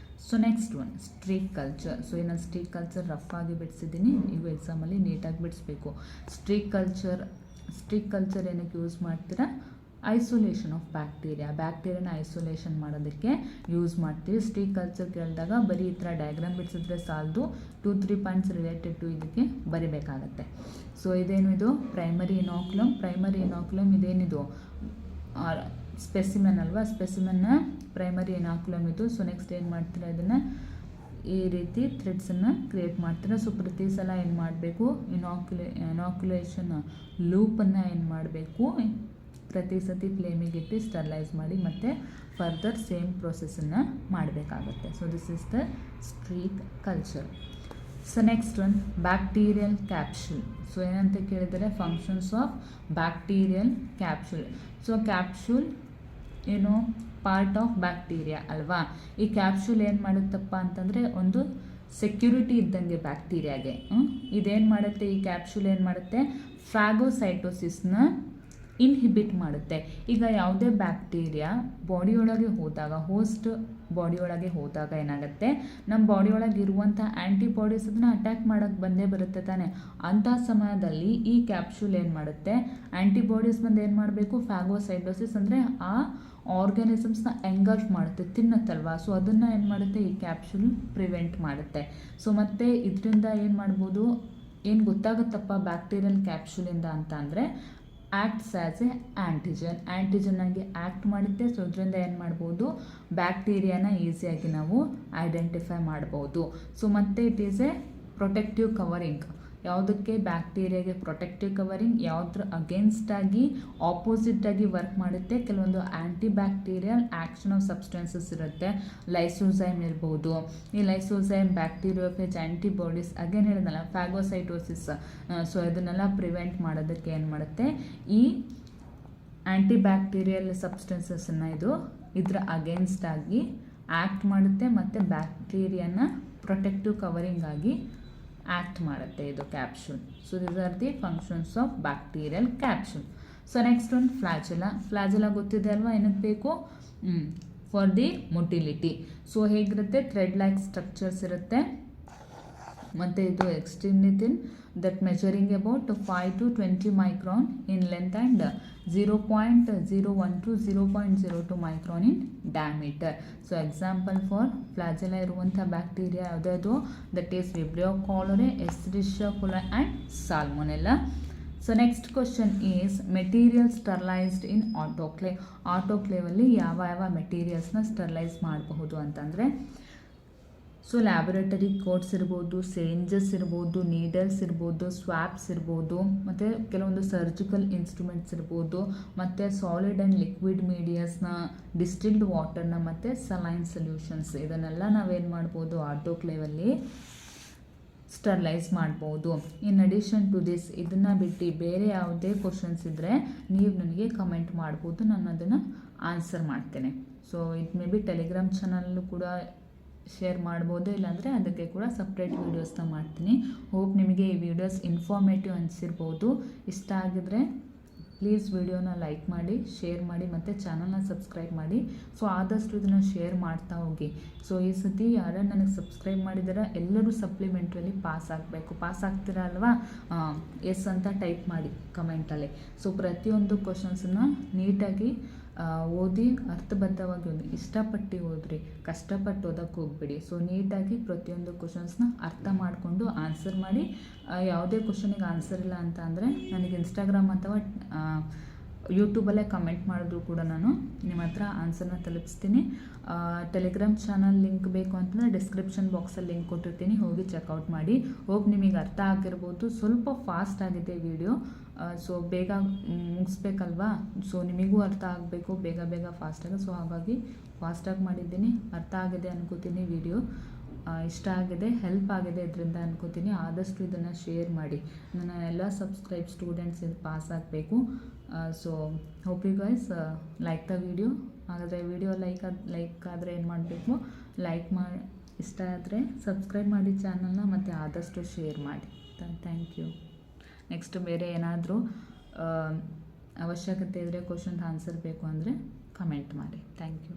So next one streak culture. So ನಾನು streak culture rough ಆಗಿ ಬಿಡಿಸಿದ್ದೀನಿ, ನೀವು ಎಕ್ಸಾಮಲ್ಲಿ ನೀಟಾಗಿ ಬಿಡಿಸ್ಬೇಕು. ಸ್ಟ್ರೀಕ್ ಕಲ್ಚರ್ ಏನಕ್ಕೆ ಯೂಸ್ ಮಾಡ್ತೀರಾ, ಐಸೋಲೇಷನ್ ಆಫ್ ಬ್ಯಾಕ್ಟೀರಿಯಾನ ಐಸೋಲೇಷನ್ ಮಾಡೋದಕ್ಕೆ ಯೂಸ್ ಮಾಡ್ತೀವಿ. ಸ್ಟ್ರೀಕ್ ಕಲ್ಚರ್ ಕೇಳಿದಾಗ ಬರೀ ಈ ಥರ ಡಯಾಗ್ರಾಮ್ ಬಿಡಿಸಿದ್ರೆ ಸಾಲದು, 2-3 ಪಾಯಿಂಟ್ಸ್ ರಿಲೇಟೆಡ್ ಟು ಇದಕ್ಕೆ ಬರಿಬೇಕಾಗತ್ತೆ. ಸೊ ಇದೇನು ಇದು, ಪ್ರೈಮರಿ ಇನಾಕ್ಯುಲಮ್ ಇದೇನಿದು ಸ್ಪೆಸಿಮೆನ್ ಅಲ್ವಾ, ಸ್ಪೆಸಿಮೆನ್ನ ಪ್ರೈಮರಿ ಇನಾಕ್ಯುಲಮ್ ಇದು. ಸೊ ನೆಕ್ಸ್ಟ್ ಏನು ಮಾಡ್ತೀರಾ, ಇದನ್ನು ಈ ರೀತಿ ಥ್ರೆಡ್ಸನ್ನು ಕ್ರಿಯೇಟ್ ಮಾಡ್ತೀರಾ. ಸೊ ಪ್ರತಿ ಸಲ ಏನು ಮಾಡಬೇಕು, ಇನಾಕ್ಯುಲೇಷನ್ ಲೂಪನ್ನು ಏನು ಮಾಡಬೇಕು, ಪ್ರತಿ ಸತಿ ಫ್ಲೇಮಿಗಿಟ್ಟು ಸ್ಟರ್ಲೈಸ್ ಮಾಡಿ ಮತ್ತು ಫರ್ದರ್ ಸೇಮ್ ಪ್ರೊಸೆಸನ್ನು ಮಾಡಬೇಕಾಗುತ್ತೆ. So this is the strike culture. So next one bacterial capsule. So ಏನಂತ ಕೇಳಿದರೆ functions of bacterial capsule. So capsule ಏನು ಪಾರ್ಟ್ ಆಫ್ ಬ್ಯಾಕ್ಟೀರಿಯಾ ಅಲ್ವಾ. ಈ ಕ್ಯಾಪ್ಸೂಲ್ ಏನು ಮಾಡುತ್ತಪ್ಪ ಅಂತಂದರೆ ಒಂದು ಸೆಕ್ಯೂರಿಟಿ ಇದ್ದಂಗೆ ಬ್ಯಾಕ್ಟೀರಿಯಾಗೆ. ಇದೇನು ಮಾಡುತ್ತೆ, ಈ ಕ್ಯಾಪ್ಸೂಲ್ ಏನು ಮಾಡುತ್ತೆ, ಫ್ಯಾಗೋಸೈಟೋಸಿಸ್ನ ಇನ್ಹಿಬಿಟ್ ಮಾಡುತ್ತೆ. ಈಗ ಯಾವುದೇ ಬ್ಯಾಕ್ಟೀರಿಯಾ ಬಾಡಿಯೊಳಗೆ ಹೋದಾಗ, ಹೋಸ್ಟ್ ಬಾಡಿಯೊಳಗೆ ಹೋದಾಗ ಏನಾಗುತ್ತೆ, ನಮ್ಮ ಬಾಡಿಯೊಳಗೆ ಇರುವಂಥ ಆ್ಯಂಟಿಬಾಡೀಸ್ ಅದನ್ನ ಅಟ್ಯಾಕ್ ಮಾಡೋಕ್ಕೆ ಬಂದೇ ಬರುತ್ತೆ ತಾನೆ. ಅಂಥ ಸಮಯದಲ್ಲಿ ಈ ಕ್ಯಾಪ್ಸೂಲ್ ಏನು ಮಾಡುತ್ತೆ, ಆ್ಯಂಟಿಬಾಡೀಸ್ ಬಂದು ಏನು ಮಾಡಬೇಕು, ಫ್ಯಾಗೋಸೈಟೋಸಿಸ್ ಅಂದರೆ ಆ ಆರ್ಗ್ಯಾನಿಸಮ್ಸ್ನ ಎಂಗಲ್ಫ್ ಮಾಡುತ್ತೆ, ತಿನ್ನುತ್ತಲ್ವಾ. ಸೊ ಅದನ್ನು ಏನು ಮಾಡುತ್ತೆ, ಈ ಕ್ಯಾಪ್ಸೂಲ್ ಪ್ರಿವೆಂಟ್ ಮಾಡುತ್ತೆ. ಸೊ ಮತ್ತು ಇದರಿಂದ ಏನು ಮಾಡ್ಬೋದು, ಏನು ಗೊತ್ತಾಗುತ್ತಪ್ಪ ಬ್ಯಾಕ್ಟೀರಿಯಲ್ ಕ್ಯಾಪ್ಸೂಲಿಂದ ಅಂತ ಅಂದರೆ, ಆ್ಯಕ್ಟ್ಸ್ ಆ್ಯಸ್ ಎ ಆ್ಯಂಟಿಜನ್ ಆಗಿ ಆ್ಯಕ್ಟ್ ಮಾಡುತ್ತೆ. ಸೊ ಇದರಿಂದ ಏನು ಮಾಡ್ಬೋದು, ಬ್ಯಾಕ್ಟೀರಿಯಾನ ಈಸಿಯಾಗಿ ನಾವು ಐಡೆಂಟಿಫೈ ಮಾಡ್ಬೋದು. ಸೊ ಮತ್ತು it is A protective covering. ಯಾವುದಕ್ಕೆ, ಬ್ಯಾಕ್ಟೀರಿಯಾಗೆ ಪ್ರೊಟೆಕ್ಟಿವ್ ಕವರಿಂಗ್. ಯಾವುದ್ರ ಅಗೇನ್ಸ್ಟಾಗಿ ಆಪೋಸಿಟಾಗಿ ವರ್ಕ್ ಮಾಡುತ್ತೆ. ಕೆಲವೊಂದು ಆ್ಯಂಟಿ ಬ್ಯಾಕ್ಟೀರಿಯಲ್ ಆ್ಯಕ್ಷನ್ ಆಫ್ ಸಬ್ಸ್ಟೆನ್ಸಸ್ ಇರುತ್ತೆ. ಲೈಸೋಸೈಮ್ ಇರ್ಬೋದು. ಈ ಲೈಸೋಸೈಮ್ ಬ್ಯಾಕ್ಟೀರಿಯೋಫೇಜ್ ಆ್ಯಂಟಿಬಾಡೀಸ್ ಅಗೇನ್ ಹೇಳಿದ್ನಲ್ಲ ಫ್ಯಾಗೋಸೈಟೋಸಿಸ್. ಸೊ ಇದನ್ನೆಲ್ಲ ಪ್ರಿವೆಂಟ್ ಮಾಡೋದಕ್ಕೆ ಏನು ಮಾಡುತ್ತೆ, ಈ ಆ್ಯಂಟಿ ಬ್ಯಾಕ್ಟೀರಿಯಲ್ ಸಬ್ಸ್ಟೆನ್ಸಸ್ಸನ್ನು ಇದರ ಅಗೇನ್ಸ್ಟಾಗಿ ಆ್ಯಕ್ಟ್ ಮಾಡುತ್ತೆ ಮತ್ತು ಬ್ಯಾಕ್ಟೀರಿಯಾನ ಪ್ರೊಟೆಕ್ಟಿವ್ ಕವರಿಂಗ್ ಆಗಿ ಆ್ಯಕ್ಟ್ ಮಾಡುತ್ತೆ ಇದು capsule. So these are the functions of bacterial capsule. So next ಒಂದು ಫ್ಲಾಜೆಲಾ ಗೊತ್ತಿದೆ ಅಲ್ವಾ, ಏನಕ್ಕೆ ಬೇಕು, ಫಾರ್ ದಿ ಮೊಟಿಲಿಟಿ. ಸೊ ಹೇಗಿರುತ್ತೆ, ಥ್ರೆಡ್ ಲೈಕ್ ಸ್ಟ್ರಕ್ಚರ್ಸ್ ಇರುತ್ತೆ ಮತ್ತು ಇದು extremely thin, that measuring about 5 to 20 micron in length and 0.01 to 0.02 micron in diameter. So example for flagella ಇರುವಂಥ ಬ್ಯಾಕ್ಟೀರಿಯಾ ಯಾವುದಾದ್ರು, that is Vibrio cholerae, Escherichia coli and Salmonella. So next question is material sterilized in autoclave. autoclave ಅಲ್ಲಿ ಯಾವ ಮೆಟೀರಿಯಲ್ಸ್ನ sterilise ಮಾಡಬಹುದು ಅಂತಂದರೆ, so laboratory quotes ಇರ್ಬೋದು, ಸೇಂಜಸ್ ಇರ್ಬೋದು, needles ಇರ್ಬೋದು, ಸ್ವಾಪ್ಸ್ ಇರ್ಬೋದು, ಮತ್ತು ಕೆಲವೊಂದು ಸರ್ಜಿಕಲ್ ಇನ್ಸ್ಟ್ರೂಮೆಂಟ್ಸ್ ಇರ್ಬೋದು, ಮತ್ತು ಸಾಲಿಡ್ ಆ್ಯಂಡ್ ಲಿಕ್ವಿಡ್ ಮೀಡಿಯಾಸ್ನ, ಡಿಸ್ಟಿಲ್ಡ್ ವಾಟರ್ನ ಮತ್ತು ಸಲೈನ್ ಸೊಲ್ಯೂಷನ್ಸ್, ಇದನ್ನೆಲ್ಲ ನಾವೇನು ಮಾಡ್ಬೋದು, ಆಟೋಕ್ಲೇವಲ್ಲಿ ಸ್ಟರ್ಲೈಸ್ ಮಾಡ್ಬೋದು. ಇನ್ ಅಡಿಷನ್ ಟು ದಿಸ್, ಇದನ್ನು ಬಿಟ್ಟು ಬೇರೆ ಯಾವುದೇ ಕ್ವಶನ್ಸ್ ಇದ್ದರೆ ನೀವು ನನಗೆ ಕಮೆಂಟ್ ಮಾಡ್ಬೋದು, ನಾನು ಅದನ್ನು ಆನ್ಸರ್ ಮಾಡ್ತೇನೆ. So it may be Telegram channel ಕೂಡ ಶೇರ್ ಮಾಡ್ಬೋದು, ಇಲ್ಲಾಂದರೆ ಅದಕ್ಕೆ ಕೂಡ ಸಪ್ರೇಟ್ ವೀಡಿಯೋಸ್ನ ಮಾಡ್ತೀನಿ. ಹೋಪ್ ನಿಮಗೆ ಈ ವಿಡಿಯೋಸ್ ಇನ್ಫಾರ್ಮೇಟಿವ್ ಅನಿಸಿರ್ಬೋದು. ಇಷ್ಟ ಆಗಿದ್ರೆ ಪ್ಲೀಸ್ ವಿಡಿಯೋನ ಲೈಕ್ ಮಾಡಿ, ಶೇರ್ ಮಾಡಿ ಮತ್ತು ಚಾನಲ್ನ ಸಬ್ಸ್ಕ್ರೈಬ್ ಮಾಡಿ. ಸೊ ಆದಷ್ಟು ಇದನ್ನು ಶೇರ್ ಮಾಡ್ತಾ ಹೋಗಿ. ಸೊ ಈ ಸತಿ ಯಾರು ನನಗೆ ಸಬ್ಸ್ಕ್ರೈಬ್ ಮಾಡಿದಾರ ಎಲ್ಲರೂ ಸಪ್ಲಿಮೆಂಟ್ರಲ್ಲಿ ಪಾಸ್ ಆಗಬೇಕು. ಪಾಸ್ ಆಗ್ತೀರಾ ಅಲ್ವಾ, ಎಸ್ ಅಂತ ಟೈಪ್ ಮಾಡಿ ಕಮೆಂಟಲ್ಲಿ. ಸೊ ಪ್ರತಿಯೊಂದು ಕ್ವಶನ್ಸನ್ನು ನೀಟಾಗಿ ಓದಿ, ಅರ್ಥಬದ್ಧವಾಗಿ ಓದಿ, ಇಷ್ಟಪಟ್ಟು ಓದ್ರಿ, ಕಷ್ಟಪಟ್ಟು ಓದೋಕ್ಕೆ ಹೋಗ್ಬೇಡಿ. ಸೊ ನೀಟಾಗಿ ಪ್ರತಿಯೊಂದು ಕ್ವಶನ್ಸ್ನ ಅರ್ಥ ಮಾಡಿಕೊಂಡು ಆನ್ಸರ್ ಮಾಡಿ. ಯಾವುದೇ ಕ್ವಶನಿಗೆ ಆನ್ಸರ್ ಇಲ್ಲ ಅಂತ ಅಂದರೆ ನನಗೆ ಇನ್ಸ್ಟಾಗ್ರಾಮ್ ಅಥವಾ ಯೂಟ್ಯೂಬಲ್ಲೇ ಕಮೆಂಟ್ ಮಾಡಿದ್ರು ಕೂಡ ನಾನು ನಿಮ್ಮ ಹತ್ರ ಆನ್ಸರ್ನ ತಲುಪಿಸ್ತೀನಿ. ಟೆಲಿಗ್ರಾಮ್ ಚಾನಲ್ ಲಿಂಕ್ ಬೇಕು ಅಂತಂದರೆ ಡಿಸ್ಕ್ರಿಪ್ಷನ್ ಬಾಕ್ಸಲ್ಲಿ ಲಿಂಕ್ ಕೊಟ್ಟಿರ್ತೀನಿ, ಹೋಗಿ ಚೆಕ್ಔಟ್ ಮಾಡಿ. ಹೋಗಿ ನಿಮಗೆ ಅರ್ಥ ಆಗಿರ್ಬೋದು. ಸ್ವಲ್ಪ ಫಾಸ್ಟ್ ಆಗಿದೆ ವಿಡಿಯೋ, ಸೊ ಬೇಗ ಮುಗಿಸ್ಬೇಕಲ್ವಾ. ಸೊ ನಿಮಗೂ ಅರ್ಥ ಆಗಬೇಕು, ಬೇಗ ಫಾಸ್ಟಾಗಿ. ಸೊ ಹಾಗಾಗಿ ಫಾಸ್ಟಾಗಿ ಮಾಡಿದ್ದೀನಿ. ಅರ್ಥ ಆಗಿದೆ ಅನ್ಕೋತೀನಿ. ವಿಡಿಯೋ ಇಷ್ಟ ಆಗಿದೆ, ಹೆಲ್ಪ್ ಆಗಿದೆ ಇದರಿಂದ ಅನ್ಕೋತೀನಿ. ಆದಷ್ಟು ಇದನ್ನು ಶೇರ್ ಮಾಡಿ. ನನ್ನ ಎಲ್ಲ ಸಬ್ಸ್ಕ್ರೈಬ್ ಸ್ಟೂಡೆಂಟ್ಸ್ ಇದು ಪಾಸ್ ಆಗಬೇಕು. So hope you guys like the video. ಹಾಗಾದರೆ ವಿಡಿಯೋ ಲೈಕ್ ಆದರೆ ಏನು ಮಾಡಬೇಕು, ಲೈಕ್ ಮಾಡಿ, ಇಷ್ಟ ಆದರೆ ಸಬ್ಸ್ಕ್ರೈಬ್ ಮಾಡಿ ಚಾನಲ್ನ, ಮತ್ತು ಆದಷ್ಟು ಶೇರ್ ಮಾಡಿ. Thank you. ನೆಕ್ಸ್ಟ್ ಬೇರೆ ಏನಾದರೂ ಅವಶ್ಯಕತೆ ಇದ್ದರೆ ಕ್ವಶನ್ಗೆ ಆನ್ಸರ್ ಬೇಕು ಅಂದರೆ ಕಮೆಂಟ್ ಮಾಡಿ. Thank you.